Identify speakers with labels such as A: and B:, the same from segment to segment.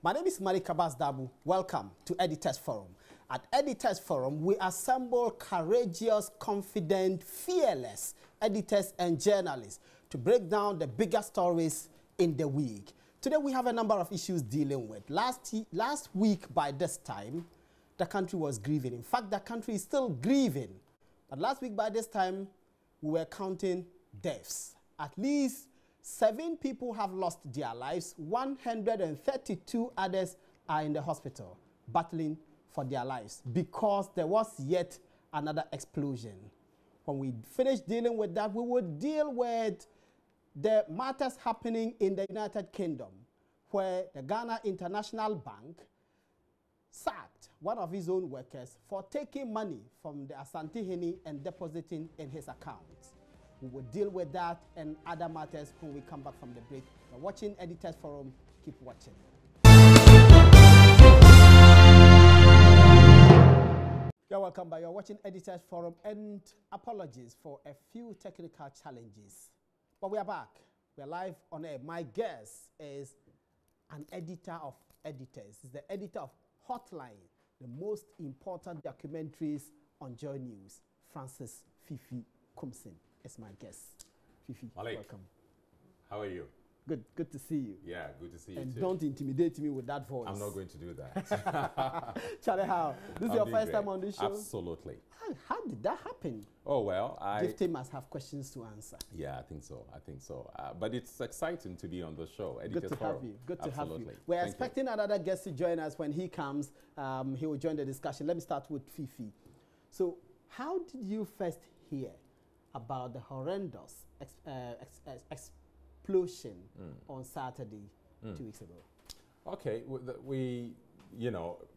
A: My name is Malik Dabu. Welcome to Editors Forum. At Editors Forum, we assemble courageous, confident, fearless editors and journalists to break down the bigger stories in the week. Today, we have a number of issues dealing with. Last week, by this time, the country was grieving. In fact, the country is still grieving. But last week, by this time, we were counting deaths. At least 7 people have lost their lives. 132 others are in the hospital battling for their lives because there was yet another explosion. When we finish dealing with that, we will deal with the matters happening in the United Kingdom, where the Ghana International Bank sacked one of his own workers for taking money from the Asante Hene and depositing in his account. We will deal with that and other matters when we come back from the break. You're watching Editors Forum. Keep watching. You're welcome back. You're watching Editors Forum, and apologies for a few technical challenges. But we are back. We're live on air. My guest is an editor of editors. He's the editor of Hotline, the most important documentaries on JoyNews. Francis Fifi Kumsin is my guest. Fifi,
B: Malik,
A: welcome.
B: How are you?
A: Good to see you.
B: Yeah, good to see you
A: and
B: too.
A: Don't intimidate me with that voice.
B: I'm not going to do that.
A: Charlie, how? This is your first time on this show?
B: Absolutely.
A: How did that happen?
B: Oh, well,
A: Gifty must have questions to answer.
B: Yeah, I think so. But it's exciting to be on the show.
A: Good to have you. Good to have you. We're
B: Thank
A: expecting another guest to join us. When he comes, he will join the discussion. Let me start with Fifi. So, how did you first hear about the horrendous explosion on Saturday 2 weeks ago?
B: Okay,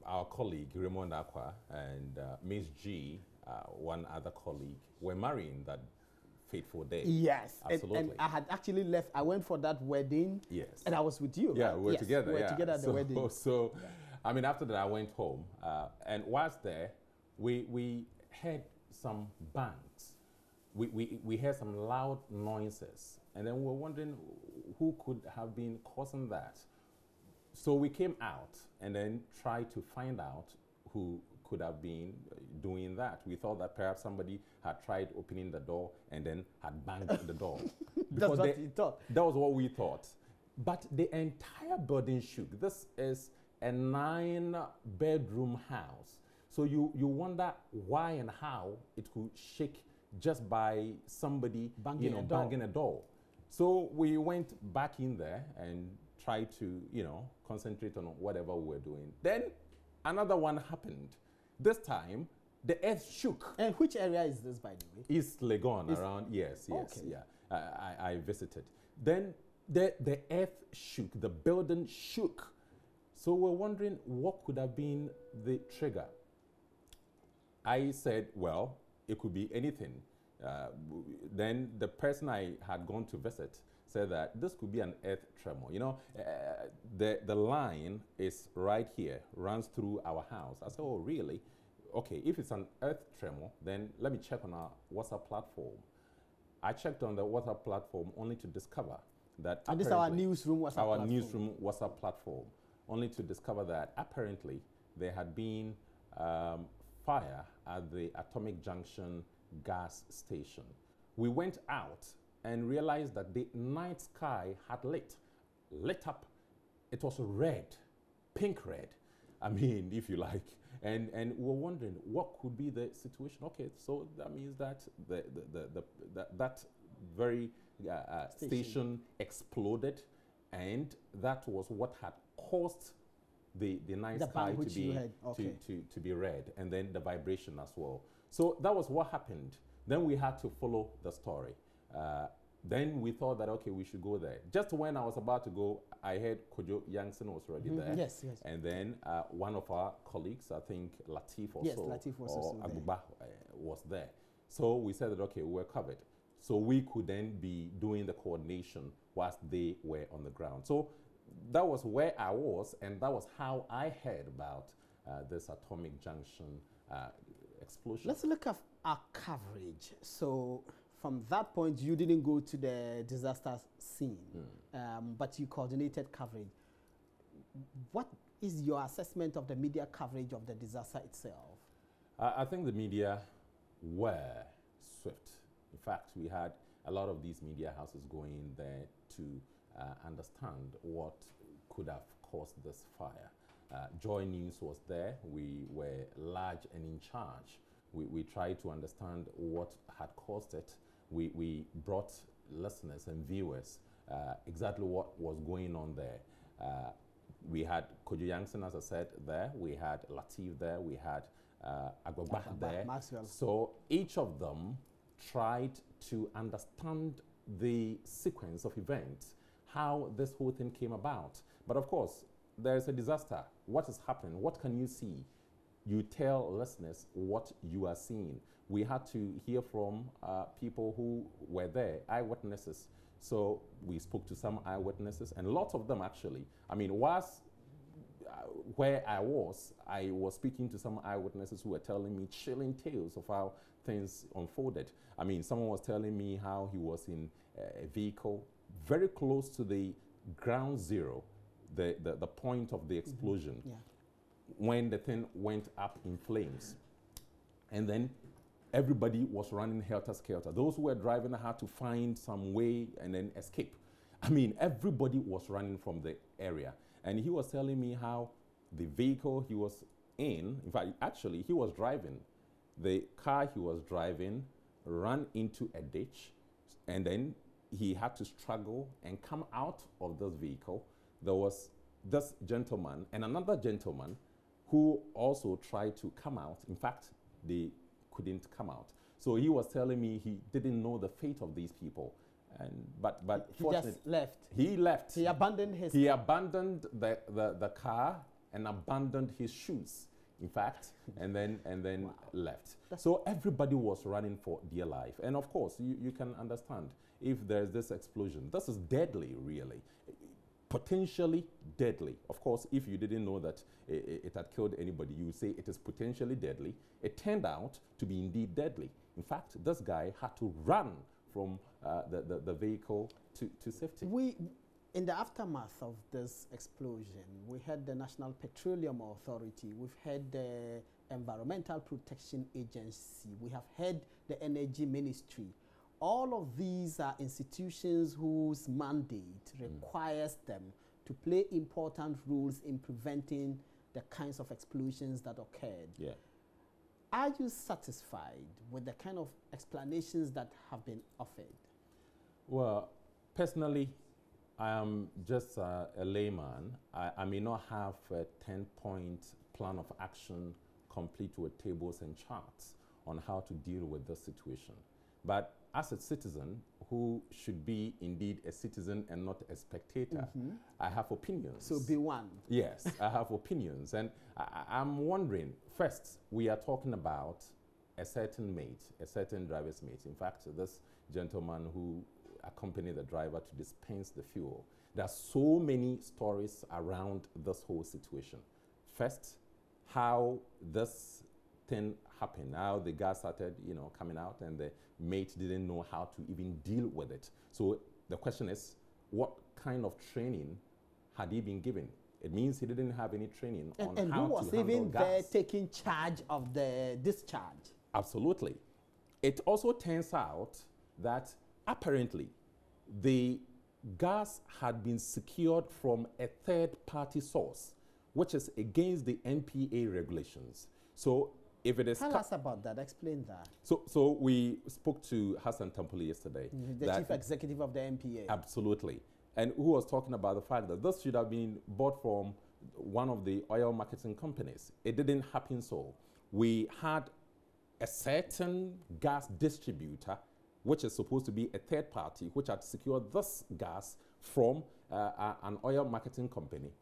B: our colleague Raymond Aqua and Miss G, one other colleague, were marrying that fateful day.
A: Yes,
B: absolutely.
A: And I had actually left. I went for that wedding.
B: Yes,
A: and I was with you.
B: Yeah,
A: right?
B: we were together.
A: We were together at the wedding.
B: So, yeah. I mean, after that, I went home, and whilst there, we heard some bangs. We heard some loud noises, and then we were wondering who could have been causing that. So we came out and then tried to find out who could have been doing that. We thought that perhaps somebody had tried opening the door and then had banged the door.
A: That's what you thought.
B: That was what we thought. But the entire building shook. This is a 9-bedroom house. So you wonder why and how it could shake just by somebody banging a door. So we went back in there and tried to, concentrate on whatever we were doing. Then another one happened. This time, the earth shook.
A: And which area is this, by the way?
B: East Legon, around, yes,
A: okay.
B: Yeah. I visited. Then the earth shook, the building shook. So we're wondering what could have been the trigger. I said, well, it could be anything. Then the person I had gone to visit said that this could be an earth tremor. The line is right here, runs through our house. I said, oh, really? Okay, if it's an earth tremor, then let me check on our WhatsApp platform. I checked on the WhatsApp platform only to discover that.
A: And this is our newsroom WhatsApp platform.
B: Our newsroom WhatsApp platform, only to discover that apparently there had been fire at the Atomic Junction gas station. We went out and realized that the night sky had lit up. It was red, pink red, I mean, if you like. And we're wondering what could be the situation. Okay, so that means that that very station exploded, and that was what had caused the night sky to be red, and then the vibration as well. So that was what happened. Then we had to follow the story. Then we thought that, okay, we should go there. Just when I was about to go, I heard Kojo Youngson was already there.
A: Yes.
B: And then one of our colleagues, I think Latif or Aguba was there. So we said that, okay, we're covered. So we could then be doing the coordination whilst they were on the ground. So that was where I was, and that was how I heard about this Atomic Junction explosion.
A: Let's look at our coverage. So from that point, you didn't go to the disaster scene, but you coordinated coverage. What is your assessment of the media coverage of the disaster itself?
B: I think the media were swift. In fact, we had a lot of these media houses going there to understand what could have caused this fire. JoyNews was there. We were large and in charge. We tried to understand what had caused it. We brought listeners and viewers exactly what was going on there. We had Kojo Yankson, as I said, there. We had Latif there. We had Agbagba there.
A: Maxwell.
B: So each of them tried to understand the sequence of events, how this whole thing came about. But of course, there's a disaster. What has happened? What can you see? You tell listeners what you are seeing. We had to hear from people who were there, eyewitnesses. So we spoke to some eyewitnesses, and lots of them actually. I mean, where I was speaking to some eyewitnesses who were telling me chilling tales of how things unfolded. I mean, someone was telling me how he was in a vehicle very close to the ground zero, the point of the explosion, when the thing went up in flames. And then everybody was running helter-skelter. Those who were driving had to find some way and then escape. I mean, everybody was running from the area. And he was telling me how the vehicle he was in fact, actually, he was driving. The car he was driving ran into a ditch, and then he had to struggle and come out of this vehicle. There was this gentleman and another gentleman who also tried to come out. In fact, they couldn't come out. So he was telling me he didn't know the fate of these people. But
A: he just left.
B: He left.
A: He abandoned his
B: He abandoned the car and abandoned his shoes, in fact, and then wow. Left. So everybody was running for dear life. And of course, you can understand if there's this explosion. This is deadly, really. Potentially deadly. Of course, if you didn't know that it had killed anybody, you would say it is potentially deadly. It turned out to be indeed deadly. In fact, this guy had to run from the vehicle to safety.
A: In the aftermath of this explosion, we had the National Petroleum Authority, we've had the Environmental Protection Agency, we have had the Energy Ministry. All of these are institutions whose mandate requires them to play important roles in preventing the kinds of explosions that occurred.
B: Yeah.
A: Are you satisfied with the kind of explanations that have been offered?
B: Well, personally, I am just a layman. I may not have a 10-point plan of action complete with tables and charts on how to deal with this situation. But as a citizen who should be indeed a citizen and not a spectator, I have opinions.
A: So be one.
B: Yes, I have opinions. And I'm wondering, first, we are talking about a certain mate, a certain driver's mate. In fact, this gentleman who accompanied the driver to dispense the fuel. There are so many stories around this whole situation. First, how this thing happened, how the gas started, coming out, and the mate didn't know how to even deal with it. So the question is, what kind of training had he been given? It means he didn't have any training on how to handle gas. And who was even there
A: taking charge of the discharge?
B: Absolutely. It also turns out that apparently the gas had been secured from a third-party source, which is against the NPA regulations. So if it is...
A: Tell us about that. Explain that.
B: So we spoke to Hassan Tampoli yesterday.
A: The chief executive of the NPA.
B: Absolutely. And who was talking about the fact that this should have been bought from one of the oil marketing companies. It didn't happen so. We had a certain gas distributor, which is supposed to be a third party, which had secured this gas from an oil marketing company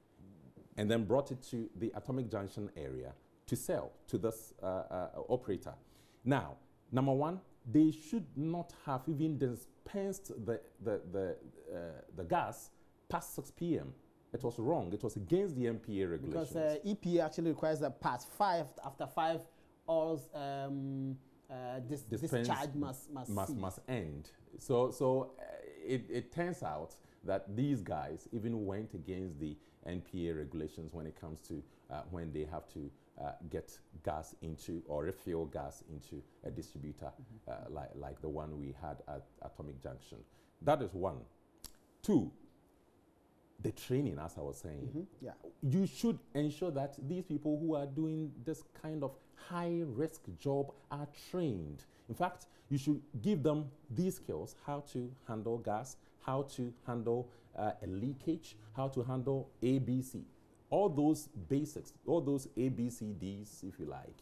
B: and then brought it to the Atomic Junction area to sell to this operator. Now, number one, they should not have even dispensed the gas past 6 p.m. It was wrong. It was against the NPA regulations.
A: Because EPA actually requires that past 5, after 5 hours, this discharge must
B: end. So it turns out that these guys even went against the NPA regulations when it comes to when they have to get gas into or refill gas into a distributor like the one we had at Atomic Junction. That is one. Two, the training, as I was saying.
A: Yeah.
B: You should ensure that these people who are doing this kind of high-risk job are trained. In fact, you should give them these skills: how to handle gas, how to handle a leakage, how to handle ABC. All those basics, all those ABCDs, if you like,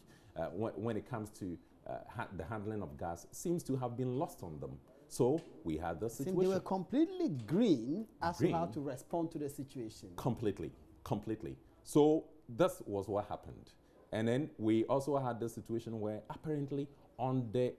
B: when it comes to the handling of gas, seems to have been lost on them. So we had the situation.
A: They were completely green as to how to respond to the situation.
B: Completely. So this was what happened. And then we also had the situation where apparently on the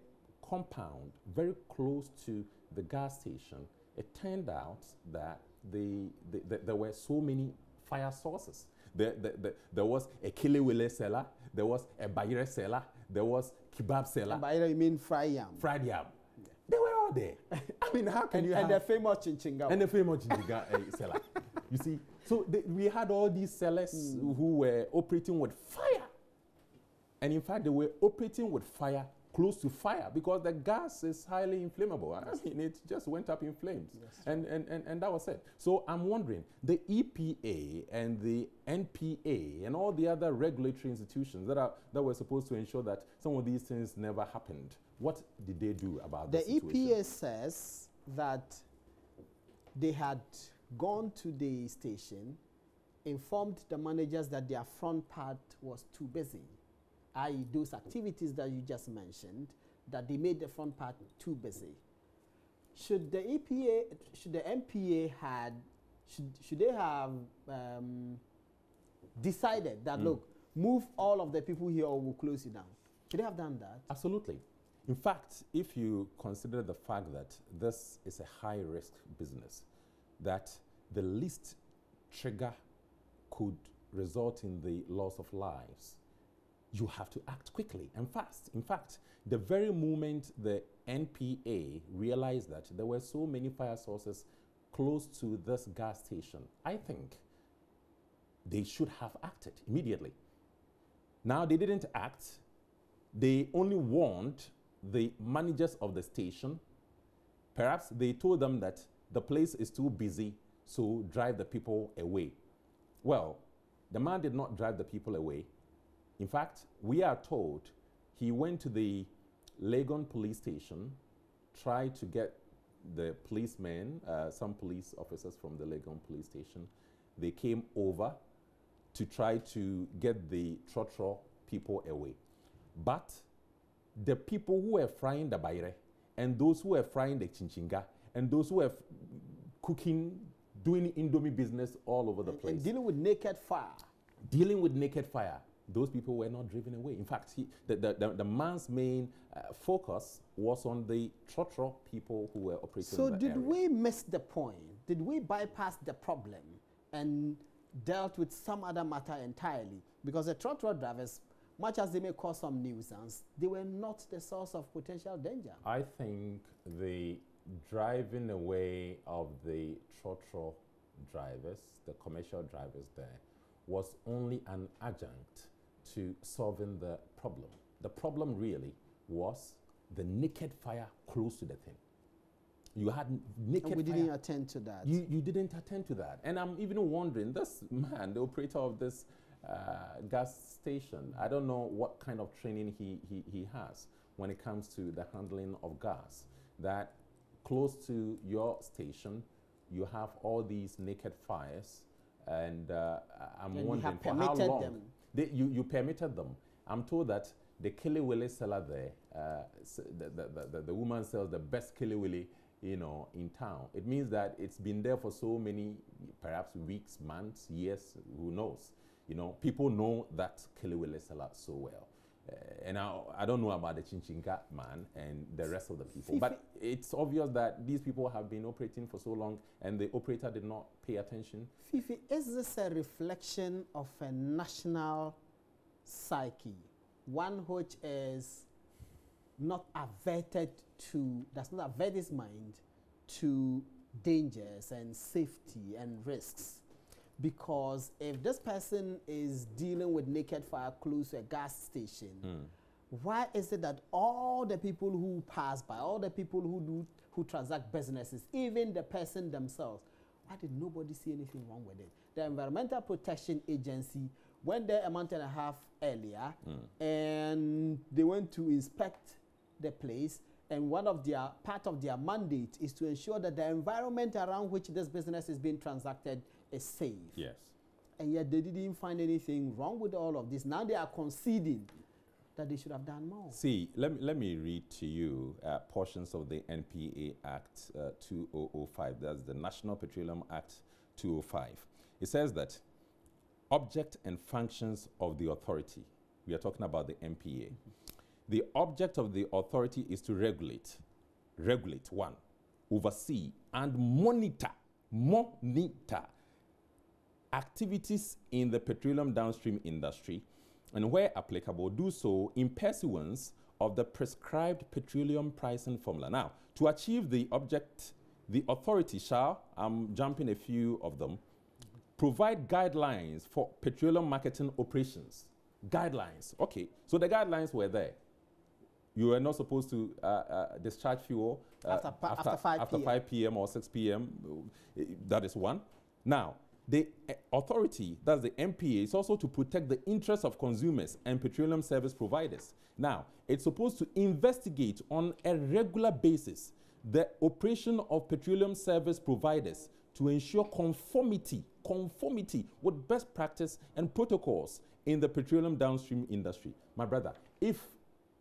B: compound, very close to the gas station, it turned out that there were so many fire sources. There was a kilewele seller, there was a bayre seller, there was kebab seller.
A: Bayre, you mean fried yam?
B: Fried yam. Yeah. They were all there. I mean, how can you
A: and the famous chinchinga.
B: And the famous chinchinga seller. You see, so we had all these sellers who were operating with fire. And in fact, they were operating with fire, close to fire, because the gas is highly inflammable. I mean, it just went up in flames. Yes. And that was it. So I'm wondering, the EPA and the NPA and all the other regulatory institutions that were supposed to ensure that some of these things never happened, what did they do about this situation?
A: The EPA says that they had gone to the station, informed the managers that their front part was too busy, i.e. those activities that you just mentioned, that they made the front part too busy. Should the EPA, should the NPA should they have decided that, look, move all of the people here or we'll close you down? Should they have done that?
B: Absolutely. In fact, if you consider the fact that this is a high-risk business, that the least trigger could result in the loss of lives, you have to act quickly and fast. In fact, the very moment the NPA realized that there were so many fire sources close to this gas station, I think they should have acted immediately. Now, they didn't act. They only warned the managers of the station. Perhaps they told them that the place is too busy, so drive the people away. Well, the man did not drive the people away. In fact, we are told he went to the Legon police station, tried to get the policemen, some police officers from the Legon police station. They came over to try to get the Trotro people away. But the people who were frying the bayre, and those who were frying the chinchinga, and those who were cooking, doing Indomie business all over the place.
A: And dealing with naked fire.
B: Dealing with naked fire. Those people were not driven away. In fact, the man's main focus was on the Trotro people who were operating in the area.
A: So did we miss the point? Did we bypass the problem and dealt with some other matter entirely? Because the Trotro drivers, much as they may cause some nuisance, they were not the source of potential danger.
B: I think the driving away of the Trotro drivers, the commercial drivers there, was only an adjunct to solving the problem. The problem really was the naked fire close to the thing. You had naked fire.
A: And we didn't attend to that.
B: You didn't attend to that. And I'm even wondering, this man, the operator of this gas station, I don't know what kind of training he has when it comes to the handling of gas. That close to your station, you have all these naked fires, and I'm wondering for how long you permitted them. I'm told that the kilewele seller there, the woman sells the best kilewele, in town. It means that it's been there for so many, perhaps weeks, months, years, who knows. People know that kilewele seller so well. And I don't know about the chinchinga man and the rest of the people. But it's obvious that these people have been operating for so long and the operator did not pay attention.
A: Fifi, is this a reflection of a national psyche? One which is not averted to, does not avert his mind to dangers and safety and risks. Because if this person is dealing with naked fire close to a gas station, why is it that all the people who pass by, all the people who transact businesses, even the person themselves, why did nobody see anything wrong with it? The Environmental Protection Agency went there a month and a half earlier, and they went to inspect the place. And part of their mandate is to ensure that the environment around which this business is being transacted is safe.
B: Yes.
A: And yet they didn't find anything wrong with all of this. Now they are conceding that they should have done more.
B: See, let me read to you portions of the NPA Act 2005. That's the National Petroleum Act 205. It says that object and functions of the authority. We are talking about the NPA. The object of the authority is to regulate, one, oversee, and monitor activities in the petroleum downstream industry, and where applicable, do so in pursuance of the prescribed petroleum pricing formula. Now, to achieve the object, the authority shall, I'm jumping a few of them, provide guidelines for petroleum marketing operations. Guidelines. Okay, so the guidelines were there. You were not supposed to discharge fuel
A: after
B: 5 p.m. or 6 p.m. That is one. Now, the authority, that's the NPA, is also to protect the interests of consumers and petroleum service providers. Now, it's supposed to investigate on a regular basis the operation of petroleum service providers to ensure conformity with best practice and protocols in the petroleum downstream industry. My brother, if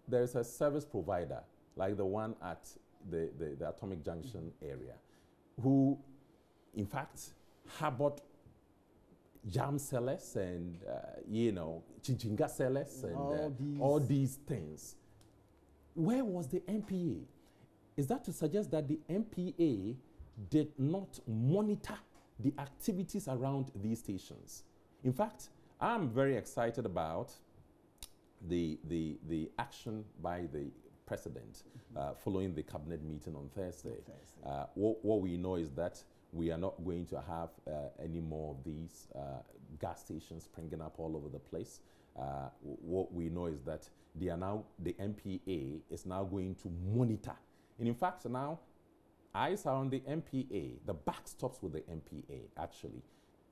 B: there's a service provider like the one at the Atomic Junction area who, in fact, harbored jam sellers and, chinchinga sellers and all these things, where was the NPA? Is that to suggest that the NPA did not monitor the activities around these stations? In fact, I'm very excited about the action by the president following the cabinet meeting on Thursday. What we know is that we are not going to have any more of these gas stations springing up all over the place. What we know is that they are now, the NPA is now going to monitor. And in fact, now eyes are on the NPA. The buck stops with the NPA, actually.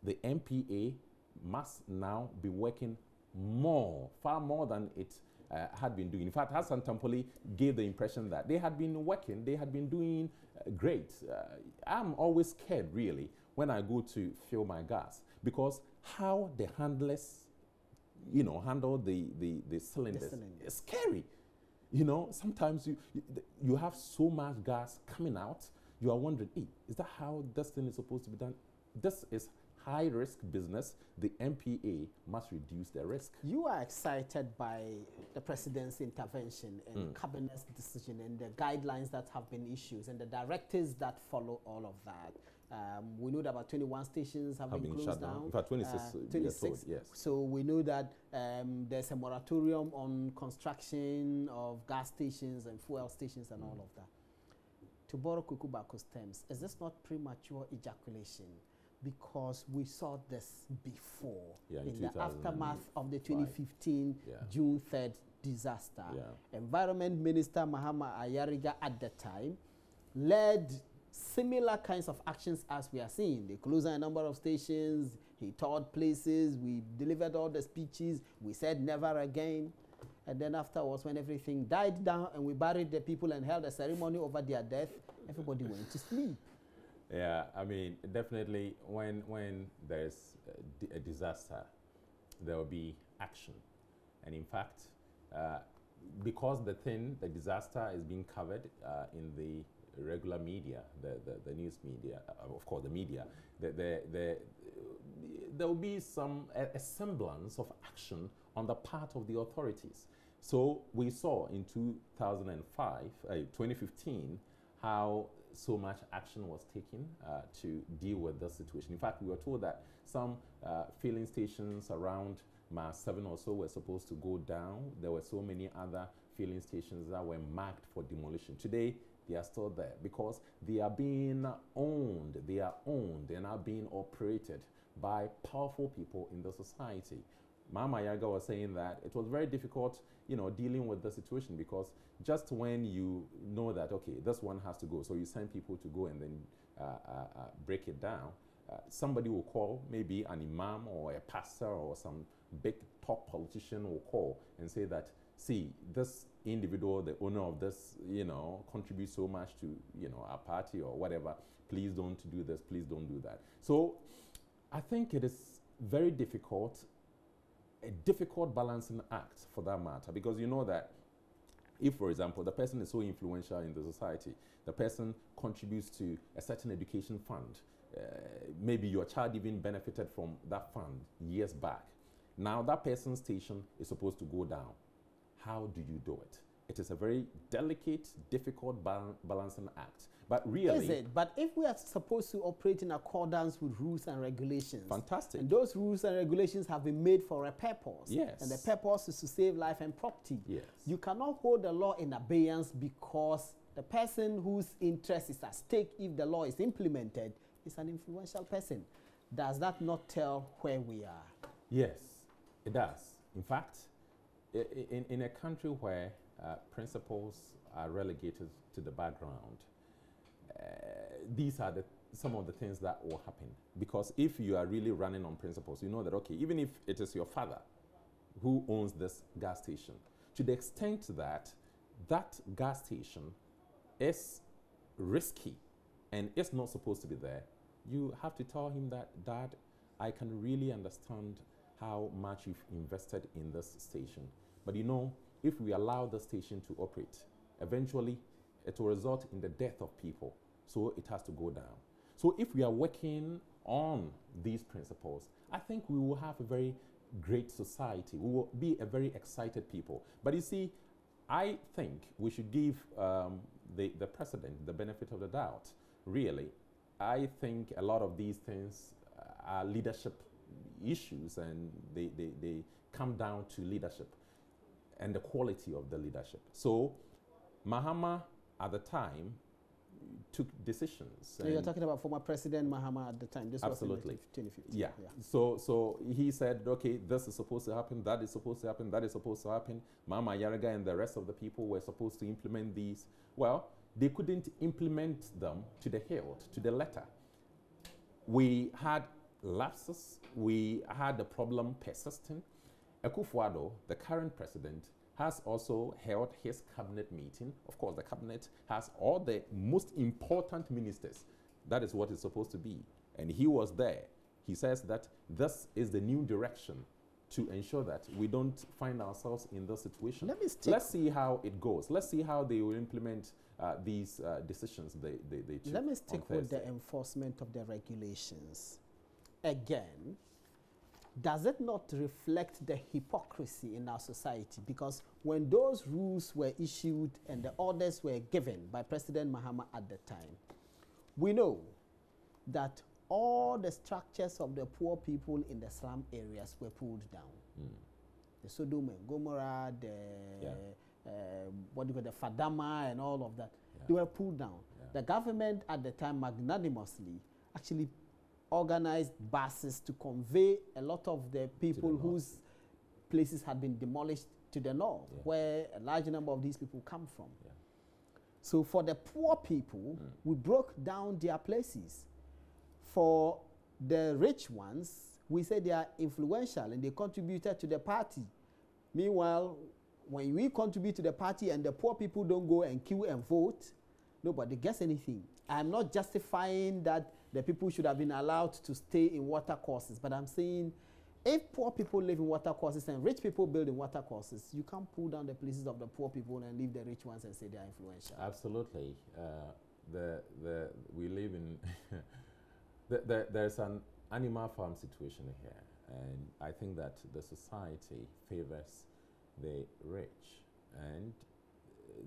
B: The NPA must now be working far more than it had been doing. In fact, Hassan Tampoli gave the impression that they had been working, they had been doing great. I'm always scared, really, when I go to fill my gas, because how the handlers, handle the cylinders is scary. Sometimes you have so much gas coming out, you are wondering, hey, is that how this thing is supposed to be done? This is high-risk business. The NPA must reduce their risk. You
A: are excited by the president's intervention and cabinet's decision and the guidelines that have been issued and the directives that follow all of that. We know that about 21 stations have been closed down.
B: In fact, 26, told, yes.
A: So we know that there's a moratorium on construction of gas stations and fuel stations and all of that. To borrow Kukubako's terms, is this not premature ejaculation? Because we saw this before in the aftermath of the 2015 June 3rd disaster. Environment Minister Mahama Ayariga at the time led similar kinds of actions as we are seeing. They closed a number of stations, he toured places, we delivered all the speeches, we said never again. And then afterwards, when everything died down and we buried the people and held a ceremony over their death, everybody went to sleep.
B: Yeah, I mean, definitely when there's a disaster, there will be action. And in fact, because the disaster is being covered in the regular media, the news media, of course the media, there will be a semblance of action on the part of the authorities. So we saw in 2015, how so much action was taken to deal with the situation. In fact, we were told that some filling stations around Mile 7 or so were supposed to go down. There were so many other filling stations that were marked for demolition. Today, they are still there because they are being owned. They are owned and are being operated by powerful people in the society. Mama Yaga was saying that it was very difficult, dealing with the situation because just when you know that, okay, this one has to go, so you send people to go and then break it down, somebody will call, maybe an imam or a pastor or some big top politician will call and say that, see, this individual, the owner of this, contributes so much to, our party or whatever. Please don't do this, please don't do that. So I think it is very difficult, a difficult balancing act for that matter, because you know that if, for example, the person is so influential in the society, the person contributes to a certain education fund, maybe your child even benefited from that fund years back. Now that person's station is supposed to go down. How do you do it? It is a very delicate, difficult balancing act. But really...
A: Is it? But if we are supposed to operate in accordance with rules and regulations...
B: Fantastic.
A: And those rules and regulations have been made for a purpose.
B: Yes.
A: And the purpose is to save life and property.
B: Yes.
A: You cannot hold the law in abeyance because the person whose interest is at stake if the law is implemented is an influential person. Does that not tell where we are?
B: Yes, it does. In fact, in a country where principles are relegated to the background, these are some of the things that will happen. Because if you are really running on principles, you know that, okay, even if it is your father who owns this gas station, to the extent that that gas station is risky and it's not supposed to be there, you have to tell him that, Dad, I can really understand how much you've invested in this station. But if we allow the station to operate, eventually it will result in the death of people. So it has to go down. So if we are working on these principles, I think we will have a very great society. We will be a very excited people. But you see, I think we should give the president the benefit of the doubt, really. I think a lot of these things are leadership issues, and they come down to leadership and the quality of the leadership. So Mahama at the time took decisions.
A: So you're talking about former President Mahama at the time. This
B: absolutely.
A: Was in 2015.
B: Yeah. So he said, okay, this is supposed to happen, that is supposed to happen, that is supposed to happen. Mama Yaraga and the rest of the people were supposed to implement these. Well, they couldn't implement them to the hilt, to the letter. We had lapses. We had the problem persisting. Akufo-Addo, the current president, has also held his cabinet meeting. Of course, the cabinet has all the most important ministers. That is what it's supposed to be. And he was there. He says that this is the new direction to ensure that we don't find ourselves in this situation. Let's see how it goes. Let's see how they will implement these decisions they took.
A: Let me stick with the enforcement of the regulations. Again, does it not reflect the hypocrisy in our society? Because when those rules were issued and the orders were given by President Mahama at the time, we know that all the structures of the poor people in the slum areas were pulled down. The Sodom and Gomorrah, the Fadama and all of that, they were pulled down. The government at the time magnanimously actually organized buses to convey a lot of the people whose places had been demolished to the north, where a large number of these people come from. So for the poor people, we broke down their places. For the rich ones, we said they are influential and they contributed to the party. Meanwhile, when we contribute to the party and the poor people don't go and queue and vote, nobody gets anything. I'm not justifying that the people should have been allowed to stay in water courses, but I'm saying if poor people live in water courses and rich people build in water courses, you can't pull down the places of the poor people and leave the rich ones and say they are influential.
B: Absolutely. We live in there's an animal farm situation here, and I think that the society favors the rich, and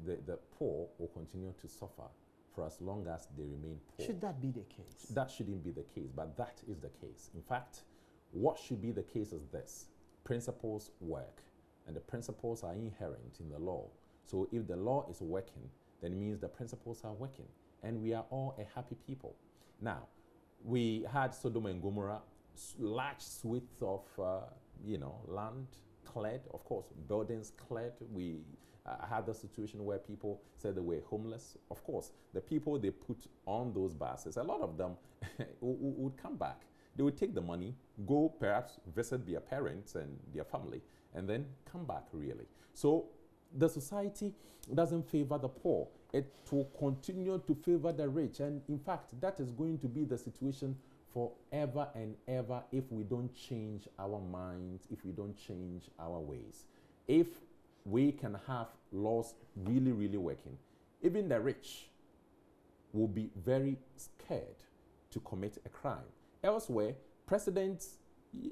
B: the poor will continue to suffer for as long as they remain poor.
A: Should that be the case?
B: That shouldn't be the case, but that is the case. In fact, what should be the case is this: principles work, and the principles are inherent in the law. So if the law is working, then it means the principles are working, and we are all a happy people. Now, we had Sodom and Gomorrah, large swaths of land cleared, of course, buildings cleared. We had the situation where people said they were homeless. Of course, the people they put on those buses, a lot of them would come back. They would take the money, go perhaps visit their parents and their family, and then come back, really. So the society doesn't favor the poor. It will continue to favor the rich. And in fact, that is going to be the situation forever and ever if we don't change our minds, if we don't change our ways. If we can have laws really, really working, even the rich will be very scared to commit a crime. Elsewhere, presidents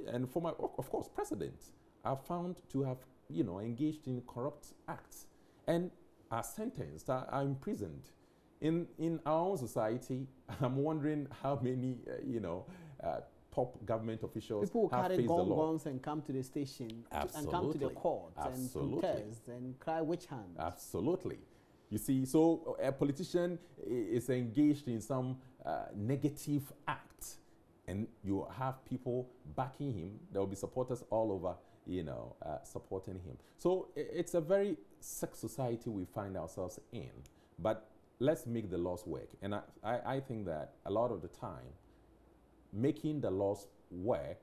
B: and former, of course, presidents are found to have, engaged in corrupt acts and are sentenced, are imprisoned. In our own society, I'm wondering how many, top government officials
A: people
B: have
A: carry
B: faced the law.
A: guns and come to the station and come to the
B: Absolutely.
A: court and protest and cry witch hunt.
B: Absolutely. You see, so a politician is engaged in some negative act, and you have people backing him. There will be supporters all over, supporting him. So it's a very sick society we find ourselves in. But let's make the laws work. And I think that a lot of the time, making the laws work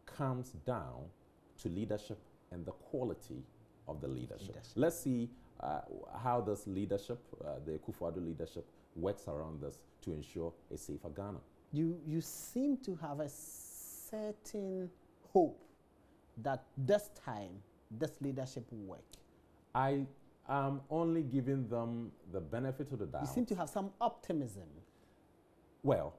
B: comes down to leadership and the quality of the leadership. Let's see how this leadership, the Akufo-Addo leadership, works around this to ensure a safer Ghana.
A: You seem to have a certain hope that this time, this leadership will work. I
B: am only giving them the benefit of the doubt.
A: You seem to have some optimism.
B: Well,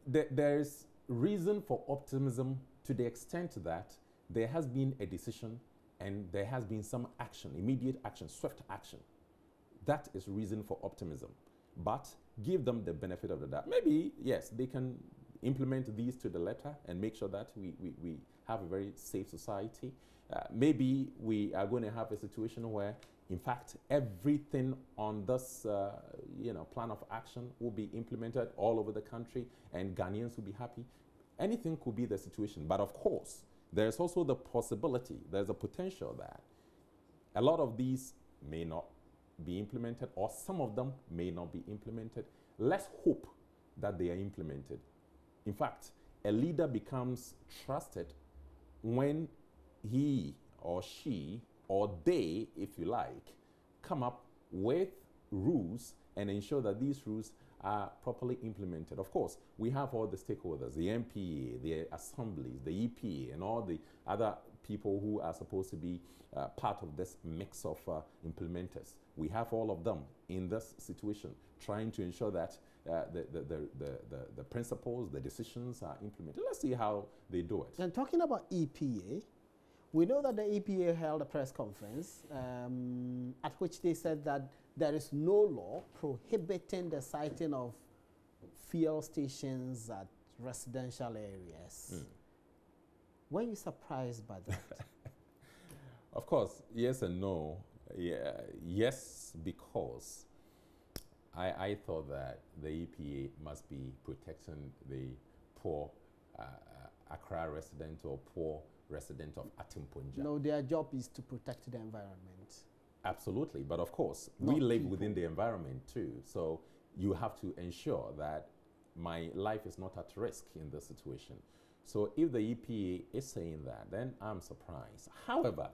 B: there's reason for optimism to the extent that there has been a decision and there has been some action, immediate action, swift action. That is reason for optimism. But give them the benefit of the doubt. Maybe, yes, they can implement these to the letter and make sure that we have a very safe society. Maybe we are going to have a situation where, in fact, everything on this plan of action will be implemented all over the country and Ghanaians will be happy. Anything could be the situation. But of course, there's also the possibility, there's a potential that a lot of these may not be implemented, or some of them may not be implemented. Let's hope that they are implemented. In fact, a leader becomes trusted when he or she, or they, if you like, come up with rules and ensure that these rules are properly implemented. Of course, we have all the stakeholders, the MPA, the assemblies, the EPA, and all the other people who are supposed to be part of this mix of implementers. We have all of them in this situation, trying to ensure that the principles, the decisions are implemented. Let's see how they do it.
A: And talking about EPA, we know that the EPA held a press conference at which they said that there is no law prohibiting the siting of fuel stations at residential areas. Were you surprised by that?
B: Of course, yes and no. Yeah, yes, because I thought that the EPA must be protecting the poor Accra resident or poor resident of Atimpunja.
A: No, their job is to protect the environment.
B: Absolutely, but of course,
A: Not
B: we live
A: people.
B: within the environment too. So you have to ensure that my life is not at risk in this situation. So if the EPA is saying that, then I'm surprised. However,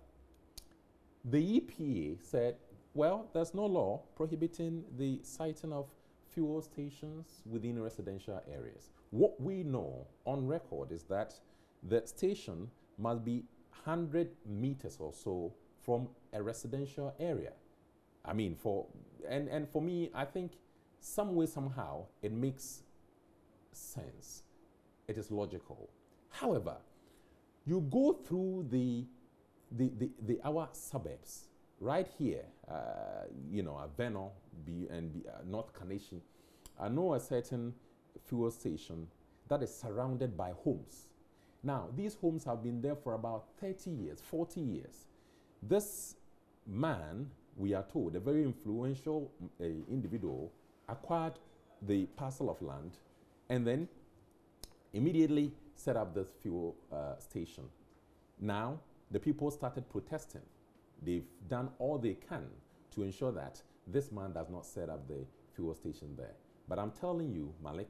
B: the EPA said, well, there's no law prohibiting the siting of fuel stations within residential areas. What we know on record is that the station must be 100 meters or so from a residential area. I mean, for me, I think some way, somehow, it makes sense. It is logical. However, you go through our suburbs right here, Aveno and North Carnation. I know a certain fuel station that is surrounded by homes. Now, these homes have been there for about 30 years, 40 years. This man we are told a very influential individual acquired the parcel of land and then immediately set up this fuel station. Now, the people started protesting. They've done all they can to ensure that this man does not set up the fuel station there. But I'm telling you, Malik,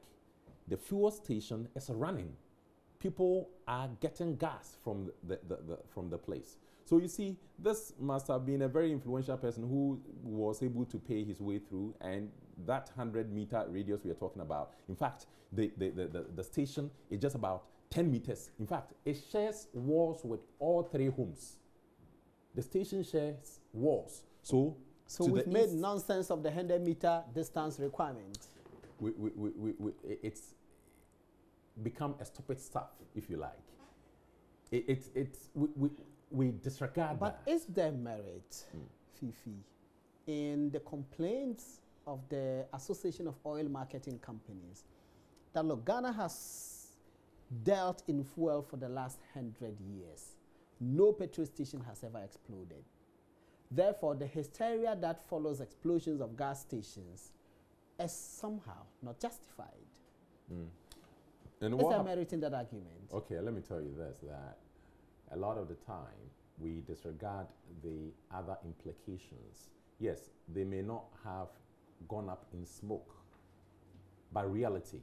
B: the fuel station is running. People are getting gas from from the place. So you see, this must have been a very influential person who was able to pay his way through, and that 100-meter radius we are talking about. In fact, the station is just about 10 meters. In fact, it shares walls with all 3 homes. The station shares walls. So
A: we've made nonsense of the 100-meter distance requirement.
B: It's become a stupid stuff, if you like. We disregard
A: but
B: that.
A: Is there merit, Fifi, in the complaints of the Association of Oil Marketing Companies that, look, Ghana has dealt in fuel for the last 100 years. No petrol station has ever exploded. Therefore, the hysteria that follows explosions of gas stations is somehow not justified.
B: And
A: is there merit in that argument?
B: Okay, let me tell you this, that a lot of the time we disregard the other implications. Yes, they may not have gone up in smoke, but reality,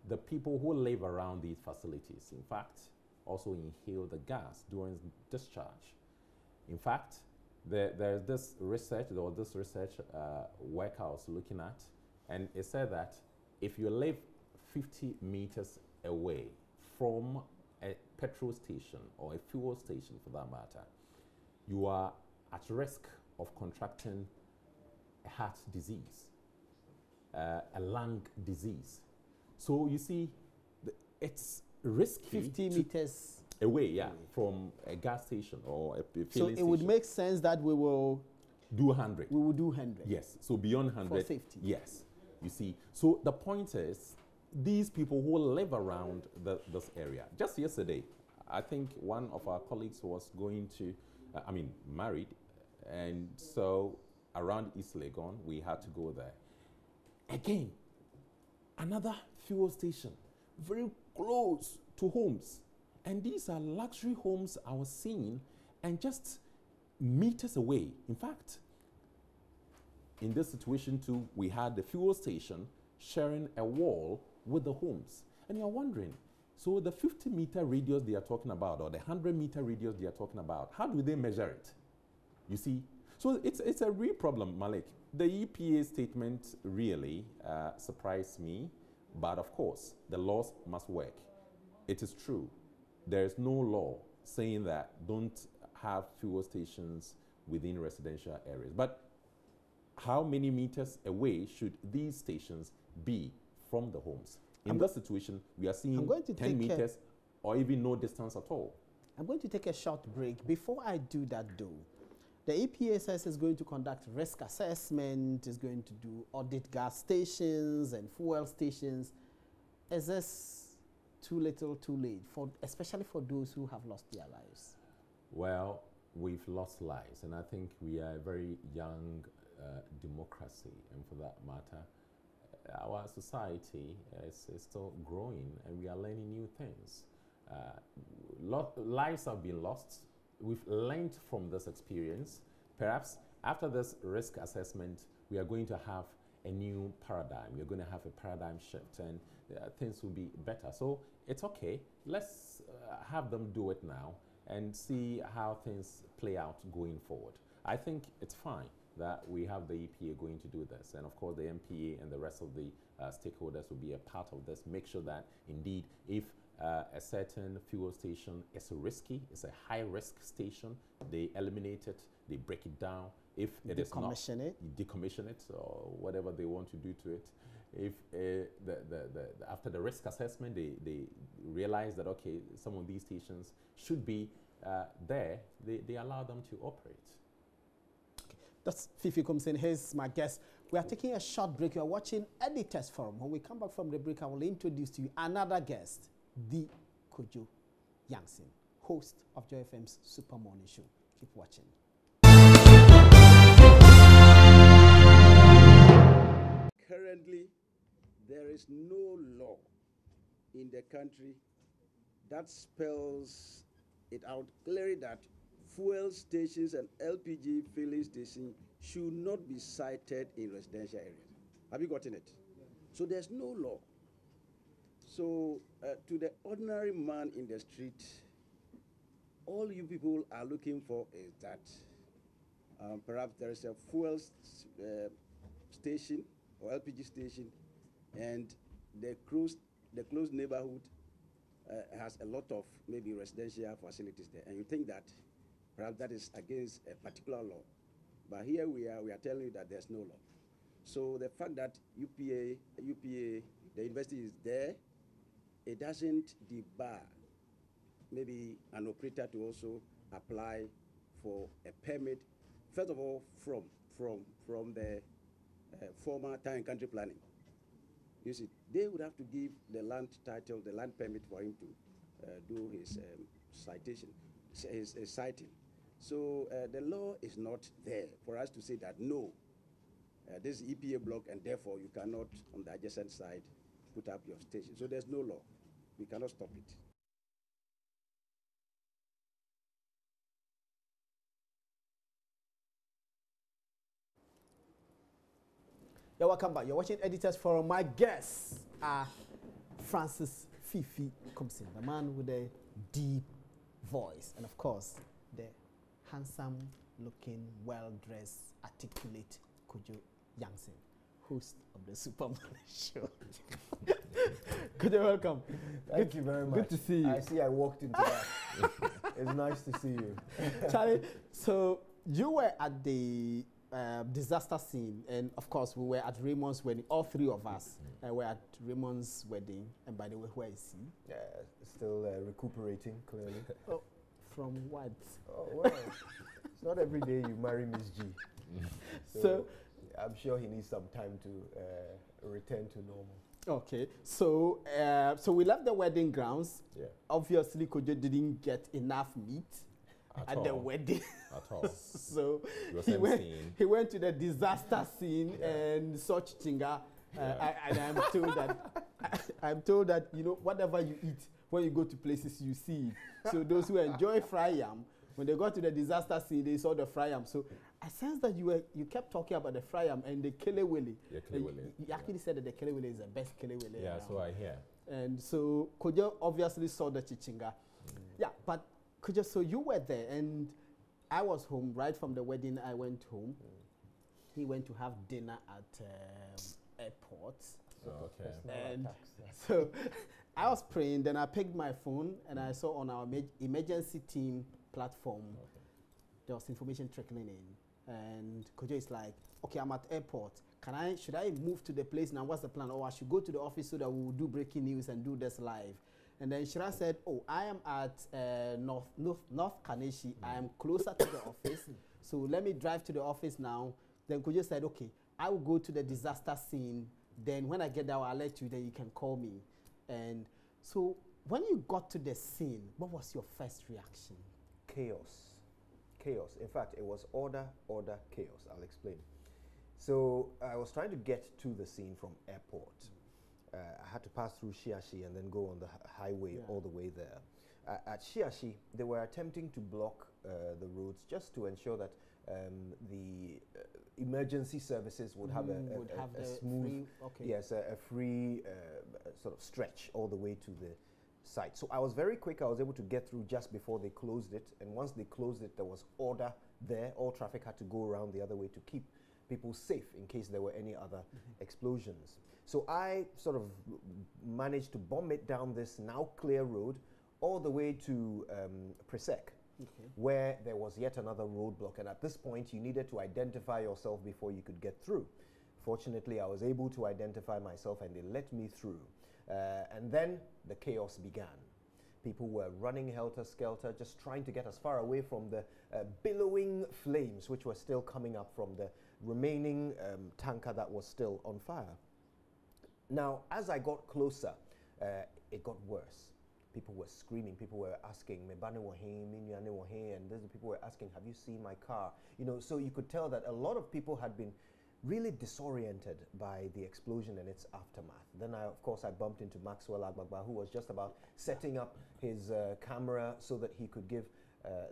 B: the people who live around these facilities, in fact, also inhale the gas during discharge. In fact, there's this research, work I was looking at, and it said that if you live 50 meters away from a petrol station or a fuel station for that matter, you are at risk of contracting a heart disease, a lung disease. So you see, it's risky.
A: 50 meters
B: away, from a gas station or a filling station.
A: So it would make sense that we will
B: do 100.
A: We will do 100.
B: Yes, so beyond 100.
A: For safety.
B: Yes, you see. So the point is, these people who live around this area. Just yesterday, I think one of our colleagues was going to, married, and so around East Legon, we had to go there. Again, another fuel station, very close to homes. And these are luxury homes I was seeing, and just meters away. In fact, in this situation too, we had the fuel station sharing a wall with the homes. And you're wondering, so the 50-meter radius they are talking about, or the 100-meter radius they are talking about, how do they measure it? You see? So it's a real problem, Malik. The EPA statement really surprised me, but of course, the laws must work. It is true. There is no law saying that don't have fuel stations within residential areas. But how many meters away should these stations be from the homes? In that situation, we are seeing 10 meters or even no distance at all.
A: I'm going to take a short break. Before I do that, though, the EPA says it's going to conduct risk assessment, is going to do audit gas stations and fuel stations. Is this too little, too late, especially for those who have lost their lives?
B: Well, we've lost lives, and I think we are a very young democracy, and for that matter, our society is still growing, and we are learning new things. Lives have been lost. We've learned from this experience. Perhaps after this risk assessment, we are going to have a new paradigm. We're going to have a paradigm shift, and things will be better. So it's okay. Let's have them do it now and see how things play out going forward. I think it's fine that we have the EPA going to do this, and of course the MPA and the rest of the stakeholders will be a part of this. Make sure that indeed, if a certain fuel station is risky, it's a high-risk station, they eliminate it, they break it down. If it is not, decommission it, or whatever they want to do to it. If after the risk assessment, they realize that, okay, some of these stations should be there, they allow them to operate.
A: That's Fifi Kumsin. Here's my guest. We are taking a short break. You are watching Editors Forum. When we come back from the break, I will introduce to you another guest, the Kojo Yangsin, host of Joy FM's Super Morning Show. Keep watching.
C: currently, there is no law in the country that spells it out clearly that fuel stations and LPG filling stations should not be sited in residential areas. Have you gotten it? So there's no law. So to the ordinary man in the street, all you people are looking for is that perhaps there is a fuel station or LPG station, and the close neighborhood has a lot of maybe residential facilities there, and you think that perhaps that is against a particular law. But here we are telling you that there's no law. So the fact that UPA, the university is there, it doesn't debar maybe an operator to also apply for a permit, first of all, from the former town and country planning. You see, they would have to give the land title, the land permit for him to do his citation, his citing. So the law is not there for us to say that no, this is EPA block and therefore you cannot on the adjacent side put up your station. So there's no law. We cannot stop it.
A: Yeah, welcome back. You're watching Editors Forum. My guests are Francis Fifi Kumsin, the man with the deep voice, and of course, the handsome-looking, well-dressed, articulate Kojo Yangson, host of the Superman Show. Kojo, welcome.
D: Thank you very much.
A: Good to see you.
D: I see I walked into that. It's nice to see you.
A: Charlie, so you were at the disaster scene, and of course we were at Raymond's wedding. All three of us were at Raymond's wedding. And by the way, where is he?
D: Still recuperating, clearly.
A: Oh, from what?
D: Oh, well, it's not every day you marry Miss G. So I'm sure he needs some time to return to normal.
A: Okay, so so we left the wedding grounds.
D: Yeah.
A: Obviously, Kojo didn't get enough meat at the wedding.
B: At all.
A: So he went to the disaster scene and such chinga. And I'm told that you know whatever you eat when you go to places you see it. So those who enjoy fry yam, when they got to the disaster scene, they saw the fry yam. So I sense that you kept talking about the fry yam and the kelewele.
B: Yeah, kelewele.
A: You actually said that the kelewele is the best kelewele.
B: Yeah, so I hear.
A: And so Kojo obviously saw the chichinga. Yeah, but Kojo, so you were there, and I was home right from the wedding. I went home. He went to have dinner at airport.
B: Okay.
A: And so I was praying. Then I picked my phone and I saw on our emergency team platform there was information trickling in. And Kojo is like, "Okay, I'm at airport. Should I move to the place now? What's the plan? Or I should go to the office so that we will do breaking news and do this live." And then Shira said, "Oh, I am at North Kaneshi. I am closer to the office. So let me drive to the office now." Then Kojo said, "Okay, I will go to the disaster scene. Then when I get there, I'll let you. Then you can call me." And so when you got to the scene, what was your first reaction?
D: Chaos. Chaos. In fact, it was order, chaos. I'll explain. So I was trying to get to the scene from airport. I had to pass through Shiashi and then go on the highway all the way there. At Shiashi, they were attempting to block the roads just to ensure that the emergency services would have a smooth, a free sort of stretch all the way to the site. So I was very quick. I was able to get through just before they closed it. And once they closed it, there was order there. All traffic had to go around the other way to keep people safe in case there were any other explosions. So I sort of managed to bomb it down this now clear road all the way to Presec, where there was yet another roadblock. And at this point, you needed to identify yourself before you could get through. Fortunately, I was able to identify myself and they let me through. And then the chaos began. People were running helter-skelter, just trying to get as far away from the billowing flames, which were still coming up from the remaining tanker that was still on fire. Now, as I got closer, it got worse. People were screaming. People were asking, and those people were asking, "Have you seen my car?" You know, so you could tell that a lot of people had been really disoriented by the explosion and its aftermath. Then, of course, I bumped into Maxwell Agbagba, who was just about setting up his camera so that he could give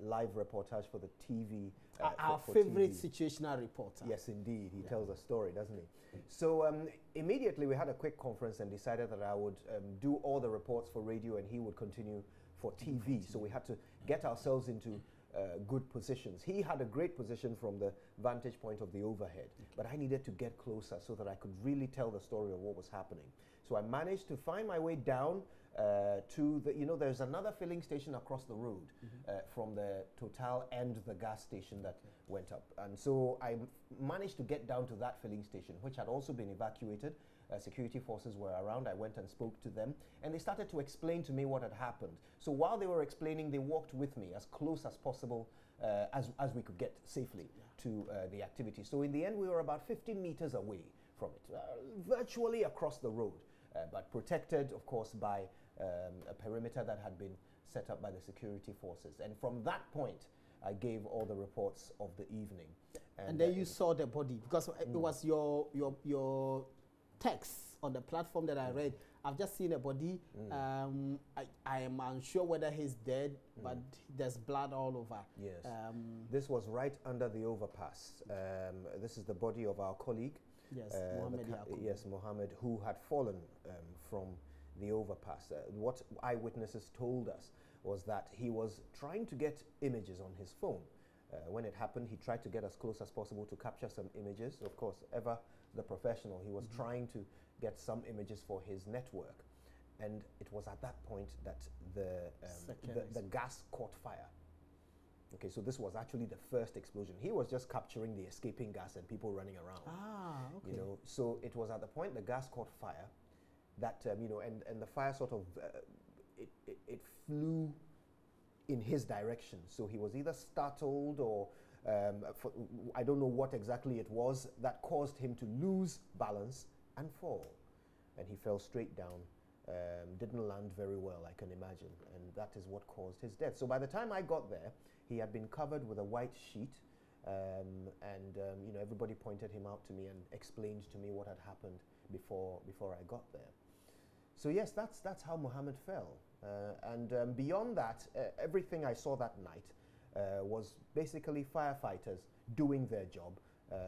D: live reportage for the TV.
A: Our
D: for
A: favorite
D: TV.
A: situational reporter.
D: Yes, indeed. He tells a story, doesn't he? So immediately we had a quick conference and decided that I would do all the reports for radio and he would continue for TV. So we had to get ourselves into good positions. He had a great position from the vantage point of the overhead, but I needed to get closer so that I could really tell the story of what was happening. So I managed to find my way down to the, there's another filling station across the road from the Total and the gas station that went up. And so I managed to get down to that filling station, which had also been evacuated. Security forces were around. I went and spoke to them, and they started to explain to me what had happened. So while they were explaining, they walked with me as close as possible as we could get safely to the activity. So in the end, we were about 50 meters away from it, virtually across the road, but protected, of course, by a perimeter that had been set up by the security forces. And from that point, I gave all the reports of the evening.
A: And then you saw the body, because it was your text on the platform that I read. I've just seen a body. I am unsure whether he's dead, but there's blood all over.
D: Yes. This was right under the overpass. This is the body of our colleague.
A: Yes, Mohammed Yaqub.
D: Yes, Mohammed, who had fallen from the overpass. What eyewitnesses told us was that he was trying to get images on his phone. When it happened, he tried to get as close as possible to capture some images. Of course, ever the professional, he was trying to get some images for his network. And it was at that point that the gas caught fire. Okay, so this was actually the first explosion. He was just capturing the escaping gas and people running around.
A: Ah, okay.
D: So it was at the point the gas caught fire that, and the fire sort of, it flew in his direction. So he was either startled or I don't know what exactly it was that caused him to lose balance and fall. And he fell straight down, didn't land very well, I can imagine. And that is what caused his death. So by the time I got there, he had been covered with a white sheet. Everybody pointed him out to me and explained to me what had happened before I got there. So yes, that's how Mohammed fell. Beyond that, everything I saw that night was basically firefighters doing their job,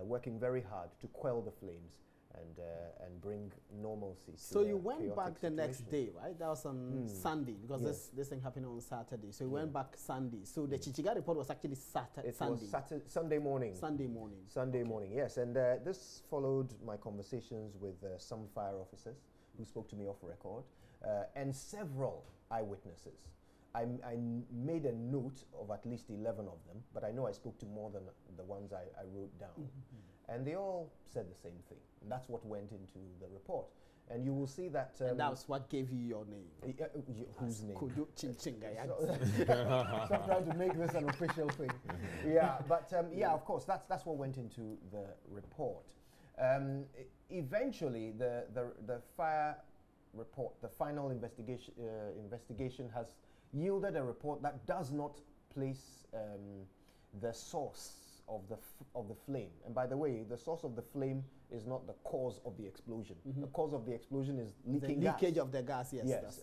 D: working very hard to quell the flames and bring normalcy.
A: So you went back the next day, right? That was on Sunday, because this thing happened on Saturday. So you went back Sunday. So the Chichiga report was actually Sunday.
D: Was Sunday morning.
A: Sunday morning.
D: Sunday morning, yes. And this followed my conversations with some fire officers who spoke to me off record, and several eyewitnesses. I made a note of at least 11 of them, but I know I spoke to more than the ones I wrote down. And they all said the same thing. And that's what went into the report. And you will see that...
A: and that's what gave you your name.
D: Whose name?
A: Kudu Chinchinga.
D: Stop trying to make this an official thing. Yeah, but of course, that's what went into the report. Eventually, the fire report, the final investigation has yielded a report that does not place the source of the flame. And by the way, the source of the flame is not the cause of the explosion. The cause of the explosion is leaking gas.
A: Leakage of the gas, yes.
D: Yes,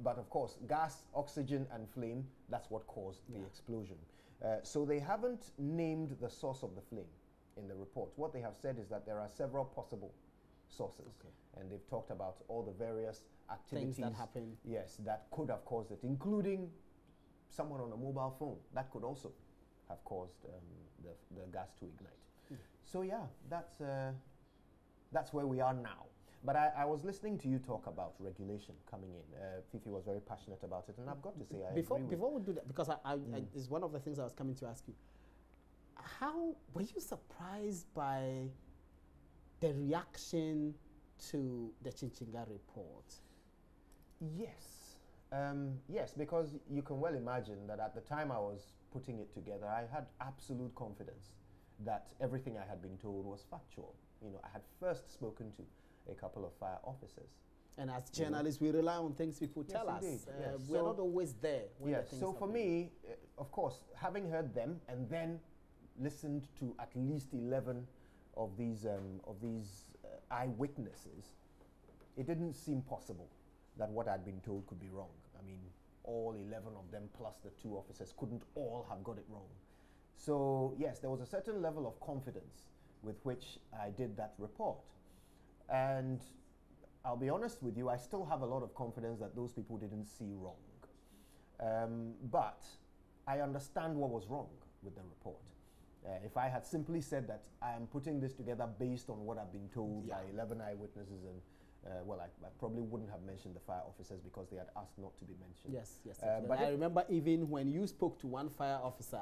D: but of course, gas, oxygen, and flame, that's what caused the explosion. So they haven't named the source of the flame in the report. What they have said is that there are several possible sources. And they've talked about all the various activities
A: that happen.
D: Yes, that could have caused it, including someone on a mobile phone. That could also have caused the gas to ignite. So yeah, that's where we are now. But I was listening to you talk about regulation coming in. Fifi was very passionate about it, and I've got to say,
A: before we do that, because it's one of the things I was coming to ask you. How were you surprised by the reaction to the Chinchinga report?
D: Yes. Yes, because you can well imagine that at the time I was putting it together, I had absolute confidence that everything I had been told was factual. I had first spoken to a couple of fire officers.
A: And as journalists, we rely on things people tell us.
D: Yes.
A: We're not always there when the things
D: so for me, of course, having heard them and then listened to at least 11 of these eyewitnesses, it didn't seem possible that what I'd been told could be wrong. I mean, all 11 of them plus the 2 officers couldn't all have got it wrong. So yes, there was a certain level of confidence with which I did that report. And I'll be honest with you, I still have a lot of confidence that those people didn't see wrong. But I understand what was wrong with the report. If I had simply said that I am putting this together based on what I've been told by 11 eyewitnesses, and well, I probably wouldn't have mentioned the fire officers because they had asked not to be mentioned.
A: Yes. But I remember even when you spoke to one fire officer,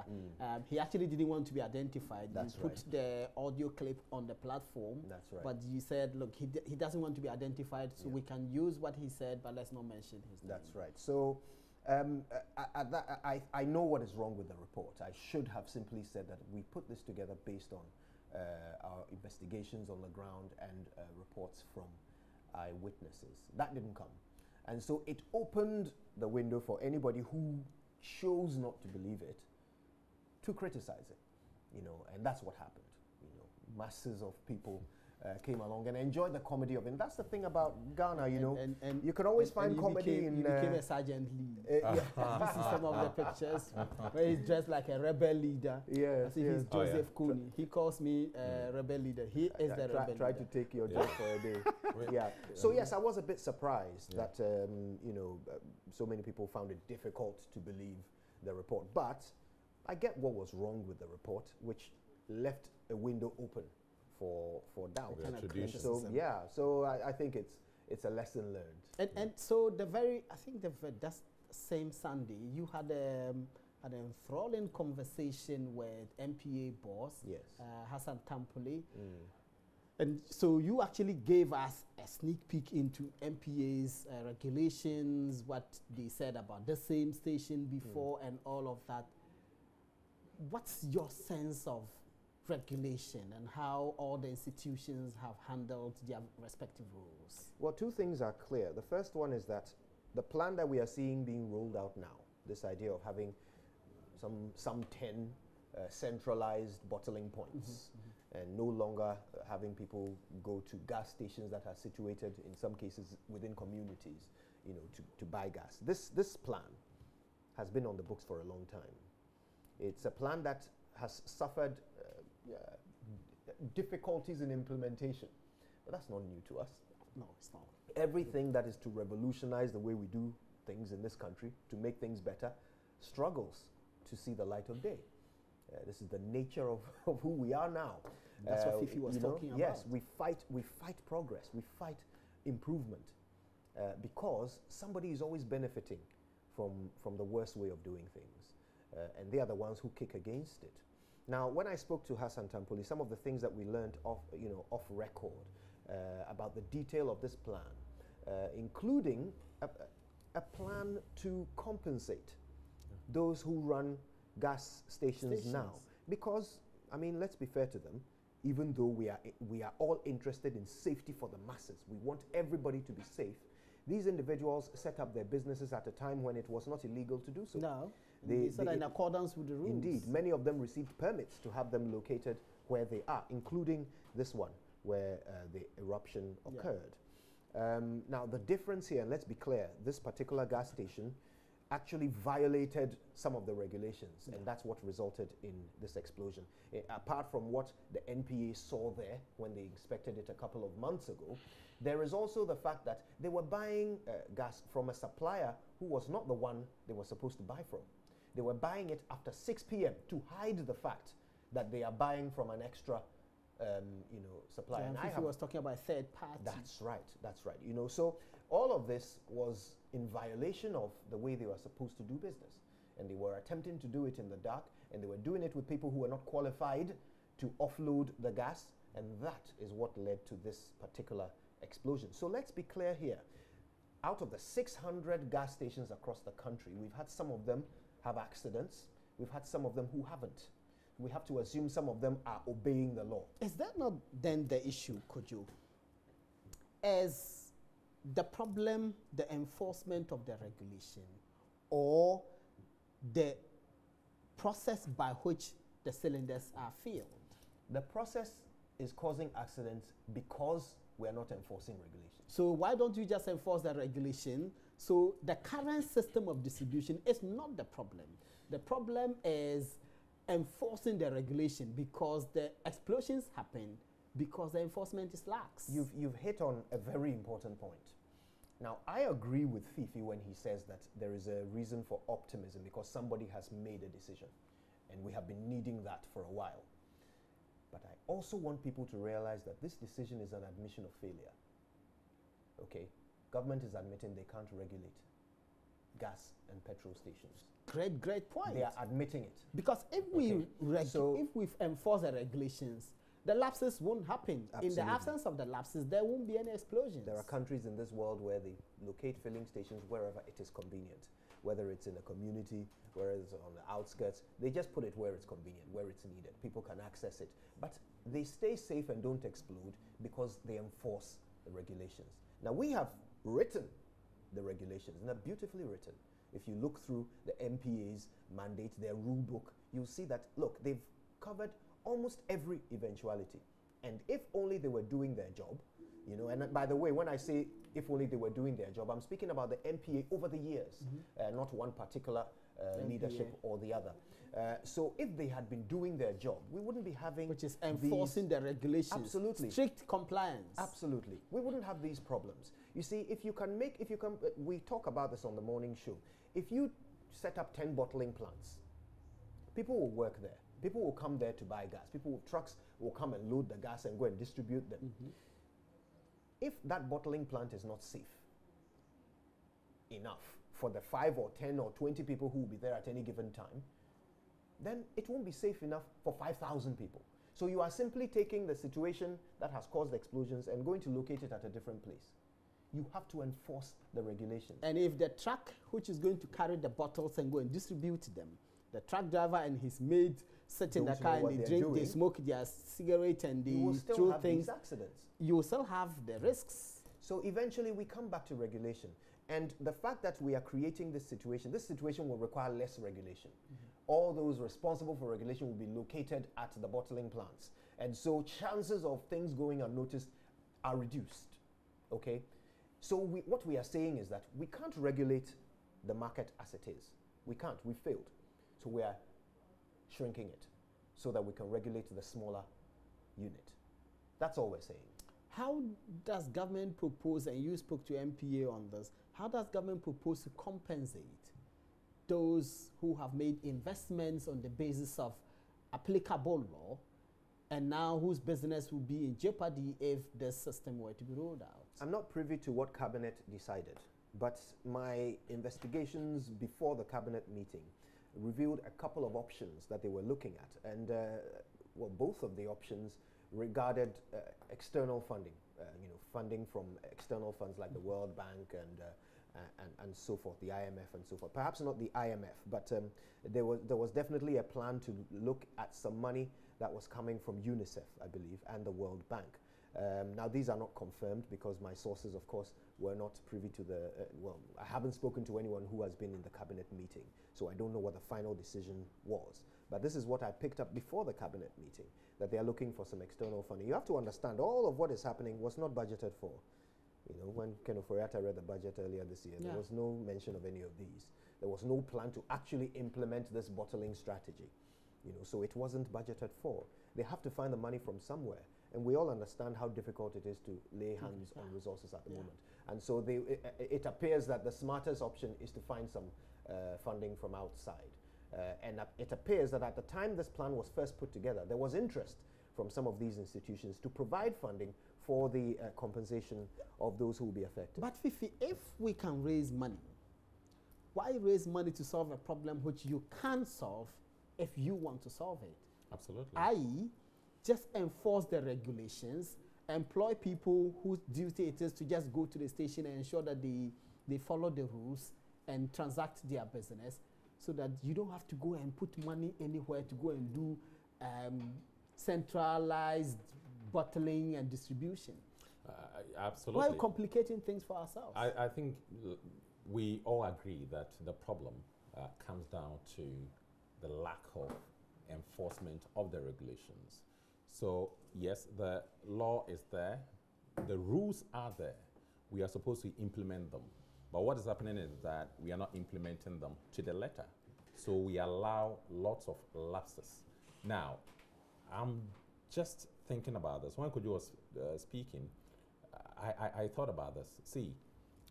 A: he actually didn't want to be identified.
D: That's
A: you put the audio clip on the platform.
D: That's right.
A: But you said, look, he doesn't want to be identified, so we can use what he said, but let's not mention his name.
D: That's right. So I know what is wrong with the report. I should have simply said that we put this together based on our investigations on the ground and reports from eyewitnesses. That didn't come. And so it opened the window for anybody who chose not to believe it to criticize it, and that's what happened. Masses of people came along and enjoyed the comedy of it. And that's the thing about Ghana, and you can always find comedy in...
A: You became a Sergeant Lee. You see some of the pictures where he's dressed like a rebel leader.
D: Yes,
A: I see he's Joseph Kony. He calls me a rebel leader. He is the rebel leader.
D: Try to take your job for a day. So yes, I was a bit surprised that, so many people found it difficult to believe the report. But I get what was wrong with the report, which left a window open for doubt. So I think it's a lesson learned.
A: And so I think that same Sunday you had an enthralling conversation with MPA boss Hassan Tampoli. And so you actually gave us a sneak peek into MPA's regulations, what they said about the same station before and all of that. What's your sense of regulation and how all the institutions have handled their respective rules?
D: Well, 2 things are clear. The first one is that the plan that we are seeing being rolled out now, this idea of having some 10 centralized bottling points and no longer having people go to gas stations that are situated in some cases within communities, to buy gas. This plan has been on the books for a long time. It's a plan that has suffered difficulties in implementation, but that's not new to us.
A: No, it's not.
D: Everything that is to revolutionize the way we do things in this country, to make things better, struggles to see the light of day. This is the nature of who we are now.
A: That's what Fifi was talking about.
D: Yes, we fight progress, we fight improvement, because somebody is always benefiting from the worst way of doing things, and they are the ones who kick against it. Now, when I spoke to Hassan Tampoli, some of the things that we learned off record about the detail of this plan, including a plan to compensate those who run gas stations now. Because, I mean, let's be fair to them, even though we are all interested in safety for the masses, we want everybody to be safe, these individuals set up their businesses at a time when it was not illegal to do so.
A: No. They said in accordance with the rules.
D: Indeed. Many of them received permits to have them located where they are, including this one, where the eruption occurred. Now, the difference here, and let's be clear, this particular gas station actually violated some of the regulations, and that's what resulted in this explosion. Apart from what the NPA saw there when they inspected it a couple of months ago, there is also the fact that they were buying gas from a supplier who was not the one they were supposed to buy from. They were buying it after 6 p.m. to hide the fact that they are buying from an extra supplier.
A: So and was talking about a third party.
D: That's right. So all of this was in violation of the way they were supposed to do business. And they were attempting to do it in the dark, and they were doing it with people who were not qualified to offload the gas, and that is what led to this particular explosion. So let's be clear here. Out of the 600 gas stations across the country, we've had some of them have accidents. We've had some of them who haven't. We have to assume some of them are obeying the law.
A: Is that not then the issue, Kojo? Is the problem the enforcement of the regulation or the process by which the cylinders are filled?
D: The process is causing accidents because we are not enforcing regulations.
A: So why don't you just enforce the regulation? So the current system of distribution is not the problem. The problem is enforcing the regulation, because the explosions happen because the enforcement is lax.
D: You've hit on a very important point. Now, I agree with Fifi when he says that there is a reason for optimism because somebody has made a decision, and we have been needing that for a while. But I also want people to realize that this decision is an admission of failure. Okay? Government is admitting they can't regulate gas and petrol stations.
A: Great point.
D: They are admitting it.
A: Because if we enforce the regulations, the lapses won't happen.
D: Absolutely.
A: In the absence of the lapses, there won't be any explosions.
D: There are countries in this world where they locate filling stations wherever it is convenient, whether it's in a community, whether it's on the outskirts. They just put it where it's convenient, where it's needed. People can access it. But they stay safe and don't explode because they enforce the regulations. Now, we have written the regulations, and they're beautifully written. If you look through the MPA's mandate, their rule book, you'll see that, look, they've covered almost every eventuality. And if only they were doing their job, you know, and by the way, when I say if only they were doing their job, I'm speaking about the MPA over the years, not one particular leadership or the other. So if they had been doing their job, we wouldn't be having...
A: Which is enforcing the regulations.
D: Absolutely.
A: Strict compliance.
D: Absolutely. We wouldn't have these problems. You see, we talk about this on the morning show. If you set up 10 bottling plants, people will work there. People will come there to buy gas. Trucks will come and load the gas and go and distribute them. If that bottling plant is not safe enough for the 5 or 10 or 20 people who will be there at any given time, then it won't be safe enough for 5,000 people. So you are simply taking the situation that has caused the explosions and going to locate it at a different place. You have to enforce the regulations.
A: And if the truck which is going to carry the bottles and go and distribute them, the truck driver and his mate sit in the car and they drink, they smoke their cigarette and they throw things,
D: these accidents.
A: You will still have the risks.
D: So eventually we come back to regulation. And the fact that we are creating this situation will require less regulation. All those responsible for regulation will be located at the bottling plants. And so chances of things going unnoticed are reduced. Okay? So what we are saying is that we can't regulate the market as it is. We can't. We failed. So we are shrinking it so that we can regulate the smaller unit. That's all we're saying.
A: How does government propose, and you spoke to MPA on this, how does government propose to compensate those who have made investments on the basis of applicable law and now whose business will be in jeopardy if this system were to be rolled out?
D: I'm not privy to what cabinet decided, but my investigations before the cabinet meeting revealed a couple of options that they were looking at, and both of the options regarded external funding, funding from external funds like the World Bank and so forth, the IMF and so forth. Perhaps not the IMF, but there was definitely a plan to look at some money that was coming from UNICEF, I believe, and the World Bank. Now, these are not confirmed because my sources, of course, were not privy to the, I haven't spoken to anyone who has been in the cabinet meeting, so I don't know what the final decision was. But this is what I picked up before the cabinet meeting, that they are looking for some external funding. You have to understand, all of what is happening was not budgeted for. You know, when Ken Oforiatta read the budget earlier this year, there was no mention of any of these. There was no plan to actually implement this bottling strategy. So it wasn't budgeted for. They have to find the money from somewhere. And we all understand how difficult it is to lay hands on resources at the moment. And so it appears that the smartest option is to find some funding from outside. And it appears that at the time this plan was first put together, there was interest from some of these institutions to provide funding for the compensation of those who will be affected.
A: But Fifi, if we can raise money, why raise money to solve a problem which you can't solve if you want to solve it?
B: Absolutely.
A: I.e., just enforce the regulations, employ people whose duty it is to just go to the station and ensure that they follow the rules and transact their business, so that you don't have to go and put money anywhere to go and do centralized bottling and distribution.
B: Absolutely.
A: Why are we complicating things for ourselves?
B: I think we all agree that the problem comes down to the lack of enforcement of the regulations. So yes, the law is there, the rules are there. We are supposed to implement them. But what is happening is that we are not implementing them to the letter. So we allow lots of lapses. Now, I'm just thinking about this. When Kojo was speaking, I thought about this. See,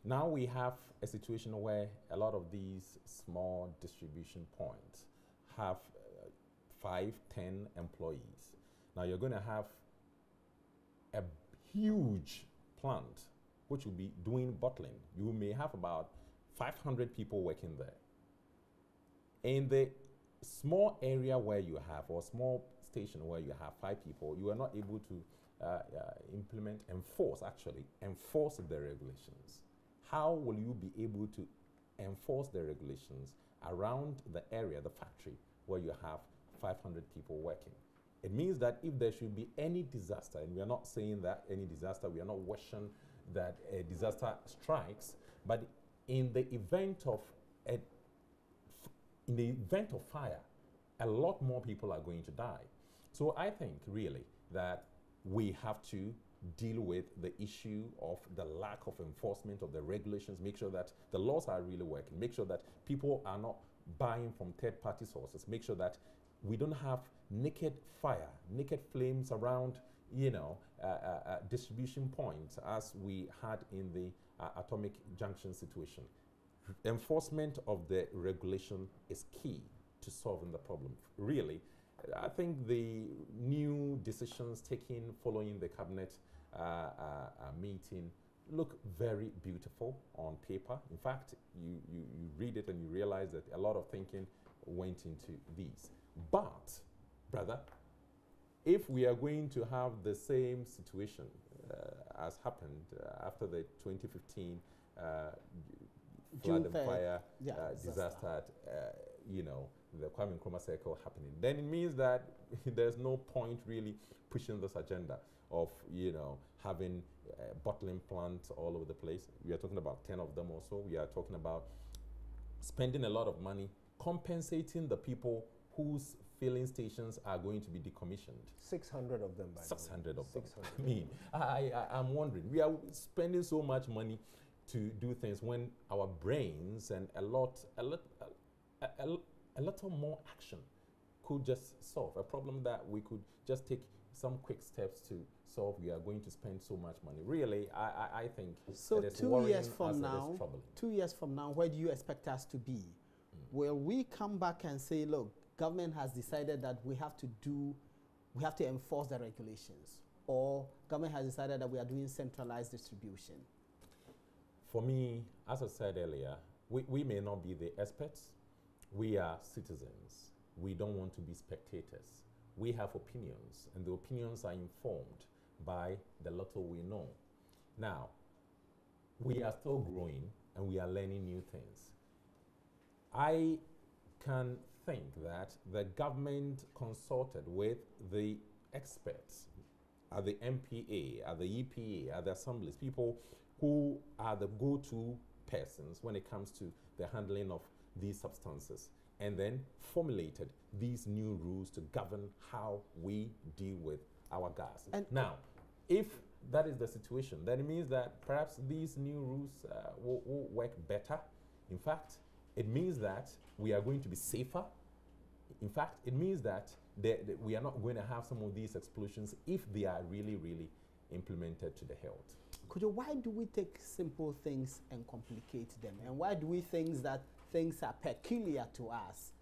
B: now we have a situation where a lot of these small distribution points have 5, 10 employees. Now you're going to have a huge plant which will be doing bottling. You may have about 500 people working there. In the small area where you have, or small station where you have 5 people, you are not able to enforce the regulations. How will you be able to enforce the regulations around the area, the factory, where you have 500 people working? It means that if there should be any disaster, and we are not saying that any disaster, we are not wishing that a disaster strikes, but in the event of fire, a lot more people are going to die. So I think really that we have to deal with the issue of the lack of enforcement of the regulations, make sure that the laws are really working, make sure that people are not buying from third-party sources, make sure that we don't have naked fire, naked flames around, distribution points as we had in the atomic junction situation. Enforcement of the regulation is key to solving the problem. Really, I think the new decisions taken following the cabinet meeting look very beautiful on paper. In fact, you read it and you realize that a lot of thinking went into these. But, brother, if we are going to have the same situation as happened after the 2015 flood and fire disaster at, the Kwame Nkrumah circle happening, then it means that there's no point really pushing this agenda of, having bottling plants all over the place. We are talking about 10 of them or so. We are talking about spending a lot of money compensating the people whose filling stations are going to be decommissioned.
D: 600 of them, by
B: 600 of them.
D: 600.
B: I mean, I'm wondering, we are spending so much money to do things when our brains and a little more action could just solve a problem that we could just take some quick steps to solve. We are going to spend so much money. Really, I think
A: so.
B: It is
A: 2 years from
B: as
A: now,
B: it is troubling.
A: 2 years from now, where do you expect us to be? Will we come back and say, look, government has decided that we have to enforce the regulations, or government has decided that we are doing centralized distribution?
B: For me, as I said earlier, we may not be the experts. We are citizens. We don't want to be spectators. We have opinions, and the opinions are informed by the little we know. Now, we are still growing, and we are learning new things. I can think that the government consulted with the experts at the MPA, at the EPA, at the assemblies, people who are the go-to persons when it comes to the handling of these substances, and then formulated these new rules to govern how we deal with our gas. And now, if that is the situation, then it means that perhaps these new rules will work better. In fact, it means that we are going to be safer. In fact, it means that we are not going to have some of these explosions if they are really, really implemented to the hilt.
A: Kojo, why do we take simple things and complicate them? And why do we think that things are peculiar to us?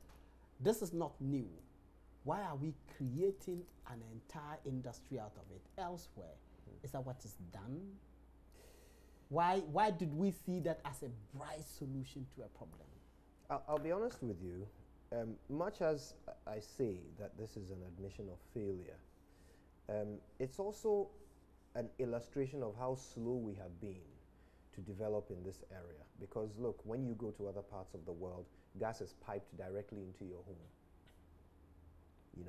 A: This is not new. Why are we creating an entire industry out of it elsewhere? Is that what is done? Why did we see that as a bright solution to a problem?
D: I'll be honest with you. Much as I say that this is an admission of failure, it's also an illustration of how slow we have been to develop in this area. Because look, when you go to other parts of the world, gas is piped directly into your home.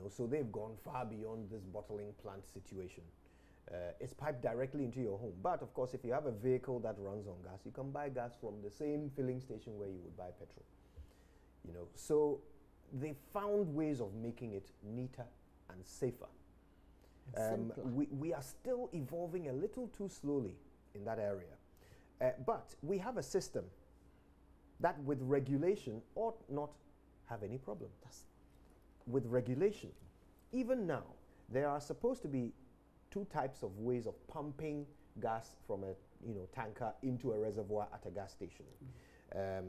D: So they've gone far beyond this bottling plant situation. It's piped directly into your home. But of course, if you have a vehicle that runs on gas, you can buy gas from the same filling station where you would buy petrol. So they found ways of making it neater and safer. We are still evolving a little too slowly in that area. But we have a system that with regulation ought not have any problem. With regulation, even now, there are supposed to be two types of ways of pumping gas from a tanker into a reservoir at a gas station.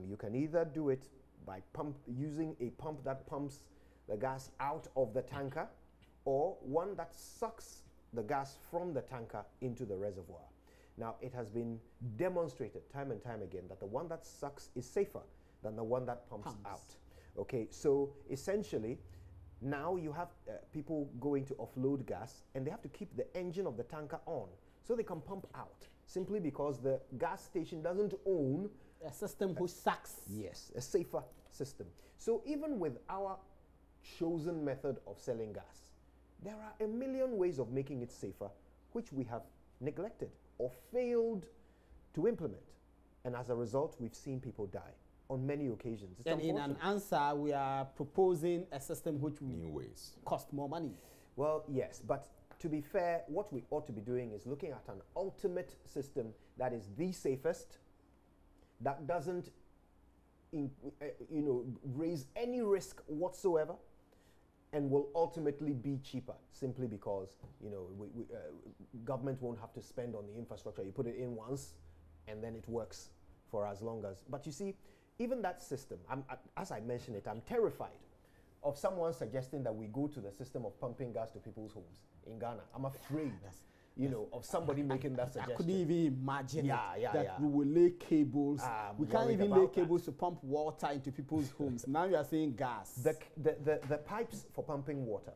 D: You can either do it by using a pump that pumps the gas out of the tanker, or one that sucks the gas from the tanker into the reservoir. Now, it has been demonstrated time and time again that the one that sucks is safer than the one that pumps out. Okay, so essentially, now you have people going to offload gas, and they have to keep the engine of the tanker on so they can pump out, simply because the gas station doesn't own
A: a system which sucks.
D: Yes, a safer system. So even with our chosen method of selling gas, there are a million ways of making it safer, which we have neglected or failed to implement. And as a result, we've seen people die on many occasions.
A: And in an answer, we are proposing a system which will cost more money.
D: Well, yes, but to be fair, what we ought to be doing is looking at an ultimate system that is the safest, that doesn't raise any risk whatsoever, and will ultimately be cheaper, simply because government won't have to spend on the infrastructure. You put it in once, and then it works for as long as. But you see, even that system, as I mentioned it, I'm terrified of someone suggesting that we go to the system of pumping gas to people's homes in Ghana. I'm afraid, of somebody making that suggestion.
A: I couldn't even imagine that we will lay cables. We can't even lay cables to pump water into people's homes. Now you are saying gas.
D: The pipes for pumping water,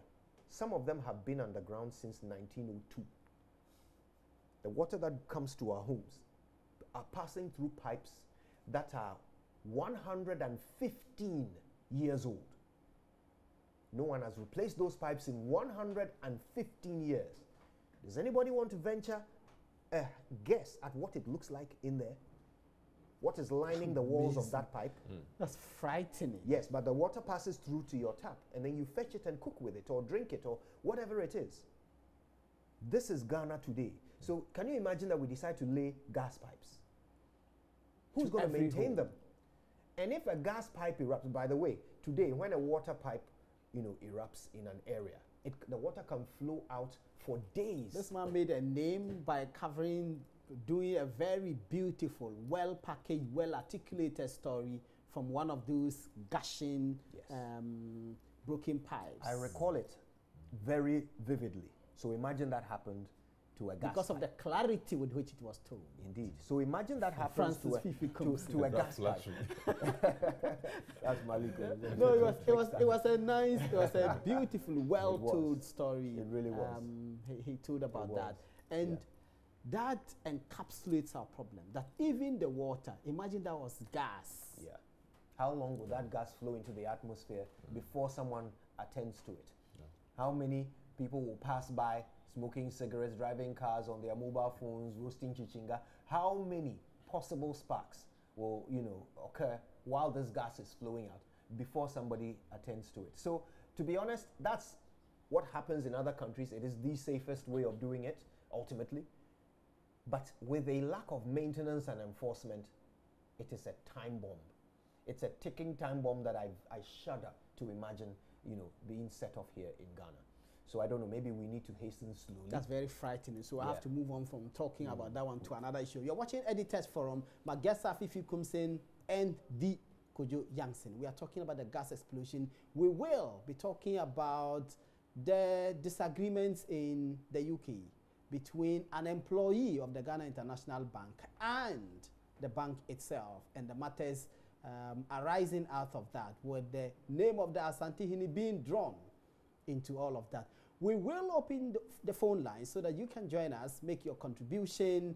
D: some of them have been underground since 1902. The water that comes to our homes are passing through pipes that are 115 years old. No one has replaced those pipes in 115 years. Does anybody want to venture a guess at what it looks like in there? What is lining the walls of that pipe?
A: That's frightening.
D: Yes, but the water passes through to your tap, and then you fetch it and cook with it, or drink it, or whatever it is. This is Ghana today. So can you imagine that we decide to lay gas pipes? Who's going to maintain them? And if a gas pipe erupts, by the way, today when a water pipe erupts in an area, the water can flow out for days.
A: This man made a name by doing a very beautiful, well-packaged, well-articulated story from one of those gushing, broken pipes.
D: I recall it very vividly. So imagine that happened to a gas
A: because
D: pipe.
A: of the clarity with which it was told.
D: Indeed. So imagine that happens to a gas pipe. That's Maliko.
A: No, it was a beautiful, well-told story.
D: It really was.
A: He told about that. And that encapsulates our problem. That even the water, imagine that was gas.
D: Yeah. How long will that gas flow into the atmosphere before someone attends to it? How many people will pass by smoking cigarettes, driving cars on their mobile phones, roasting chichinga? How many possible sparks will occur while this gas is flowing out before somebody attends to it? So to be honest, that's what happens in other countries. It is the safest way of doing it ultimately, but with a lack of maintenance and enforcement, it is a time bomb. It's a ticking time bomb that I shudder to imagine being set off here in Ghana. So I don't know, maybe we need to hasten slowly.
A: That's very frightening. So I have to move on from talking about that one to another issue. You're watching Editors Forum. My guests are Fifi Kumsen and the Kojo Yankson. We are talking about the gas explosion. We will be talking about the disagreements in the UK between an employee of the Ghana International Bank and the bank itself, and the matters arising out of that, with the name of the Asantehene being drawn into all of that. We will open the phone lines so that you can join us, make your contribution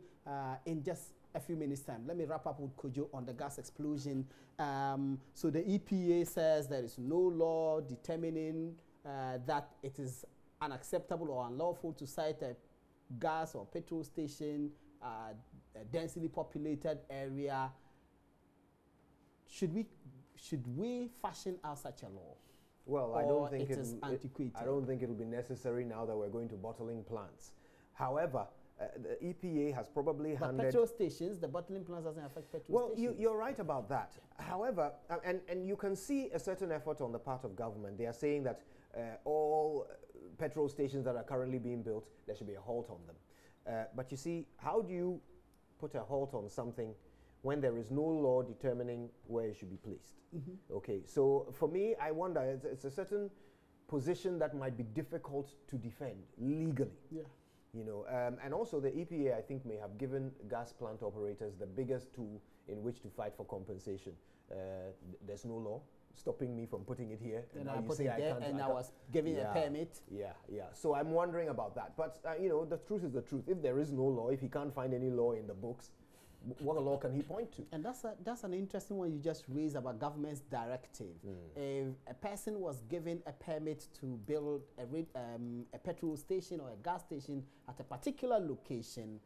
A: in just a few minutes' time. Let me wrap up with Kojo on the gas explosion. So the EPA says there is no law determining that it is unacceptable or unlawful to site a gas or petrol station, a densely populated area. Should we fashion out such a law?
D: Well,
A: or
D: I don't think
A: it is antiquated?
D: I don't think it'll be necessary now that we're going to bottling plants. However, the EPA has probably
A: but
D: handed...
A: petrol stations, the bottling plants doesn't affect petrol stations.
D: Well, you're right about that. However, and you can see a certain effort on the part of government. They are saying that all petrol stations that are currently being built, there should be a halt on them. But you see, how do you put a halt on something when there is no law determining where it should be placed? Okay, so for me, I wonder, it's a certain position that might be difficult to defend legally.
A: Yeah.
D: You know, and also the EPA, I think, may have given gas plant operators the biggest tool in which to fight for compensation. There's no law stopping me from putting it here.
A: And I put it there, and I was giving a permit.
D: Yeah. So I'm wondering about that. But, you know, the truth is the truth. If there is no law, if he can't find any law in the books, what law can he point to? And
A: that's an interesting one you just raised about government's directive. If a person was given a permit to build a petrol station or a gas station at a particular location,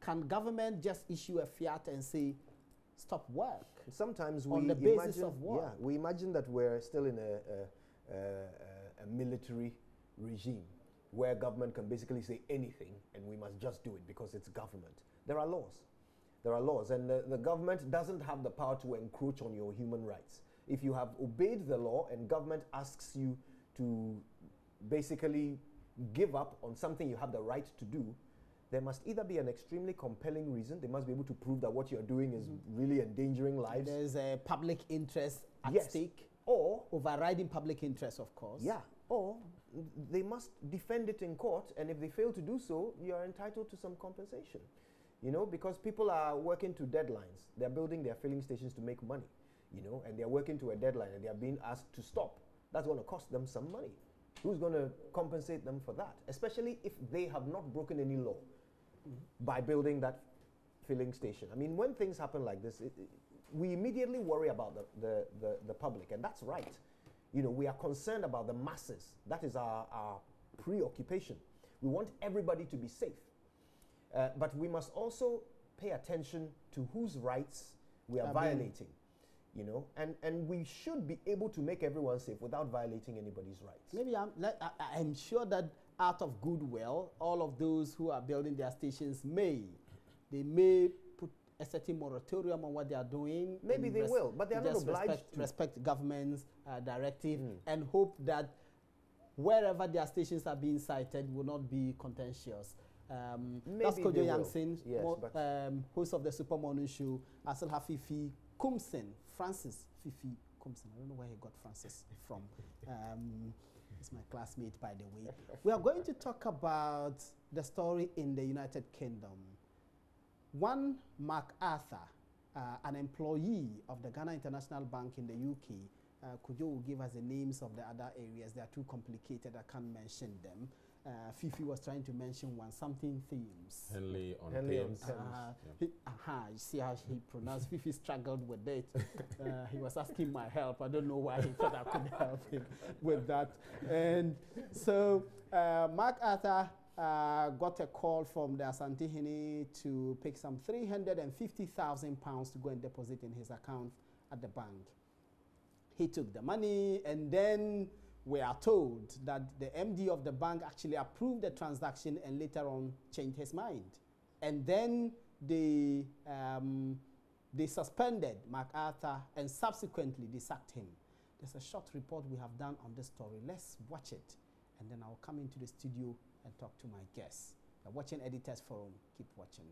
A: can government just issue a fiat and say, stop work?
D: Sometimes
A: on the basis of what?
D: Yeah, we imagine that we're still in a military regime where government can basically say anything and we must just do it because it's government. There are laws. There are laws, and the government doesn't have the power to encroach on your human rights. If you have obeyed the law and government asks you to basically give up on something you have the right to do, there must either be an extremely compelling reason. They must be able to prove that what you're doing is really endangering lives.
A: There's a public interest at stake,
D: or
A: overriding public interest, of course.
D: Yeah, or they must defend it in court, and if they fail to do so, you are entitled to some compensation. You know, because people are working to deadlines. They're building their filling stations to make money, you know, and they're working to a deadline and they're being asked to stop. That's going to cost them some money. Who's going to compensate them for that? Especially if they have not broken any law by building that filling station. I mean, when things happen like this, we immediately worry about the public, and that's right. You know, we are concerned about the masses. That is our preoccupation. We want everybody to be safe. But we must also pay attention to whose rights we are violating, you know, and we should be able to make everyone safe without violating anybody's rights.
A: Maybe I'm sure that out of goodwill, all of those who are building their stations may put a certain moratorium on what they are doing.
D: Maybe they will, but they are not obliged to.
A: Respect government's directive and hope that wherever their stations are being cited will not be contentious. That's Kojo Yangson, host of the Super Morning Show. I still have Fifi Kumsen, Francis Fifi Kumsen. I don't know where he got Francis from. He's my classmate, by the way. We are going to talk about the story in the United Kingdom. One Mark Arthur, an employee of the Ghana International Bank in the UK, Kojo will give us the names of the other areas. They are too complicated, I can't mention them. Fifi was trying to mention something themes.
B: Henley on Thames.
A: You see how he pronounced. Fifi struggled with it. He was asking my help. I don't know why he thought I could help him with that. And so Mark Arthur got a call from the Asantehene to pick some £350,000 to go and deposit in his account at the bank. He took the money, and then we are told that the MD of the bank actually approved the transaction and later on changed his mind. And then they suspended Mark Arthur and subsequently they sacked him. There's a short report we have done on this story. Let's watch it, and then I'll come into the studio and talk to my guests. You're watching Editors Forum. Keep watching.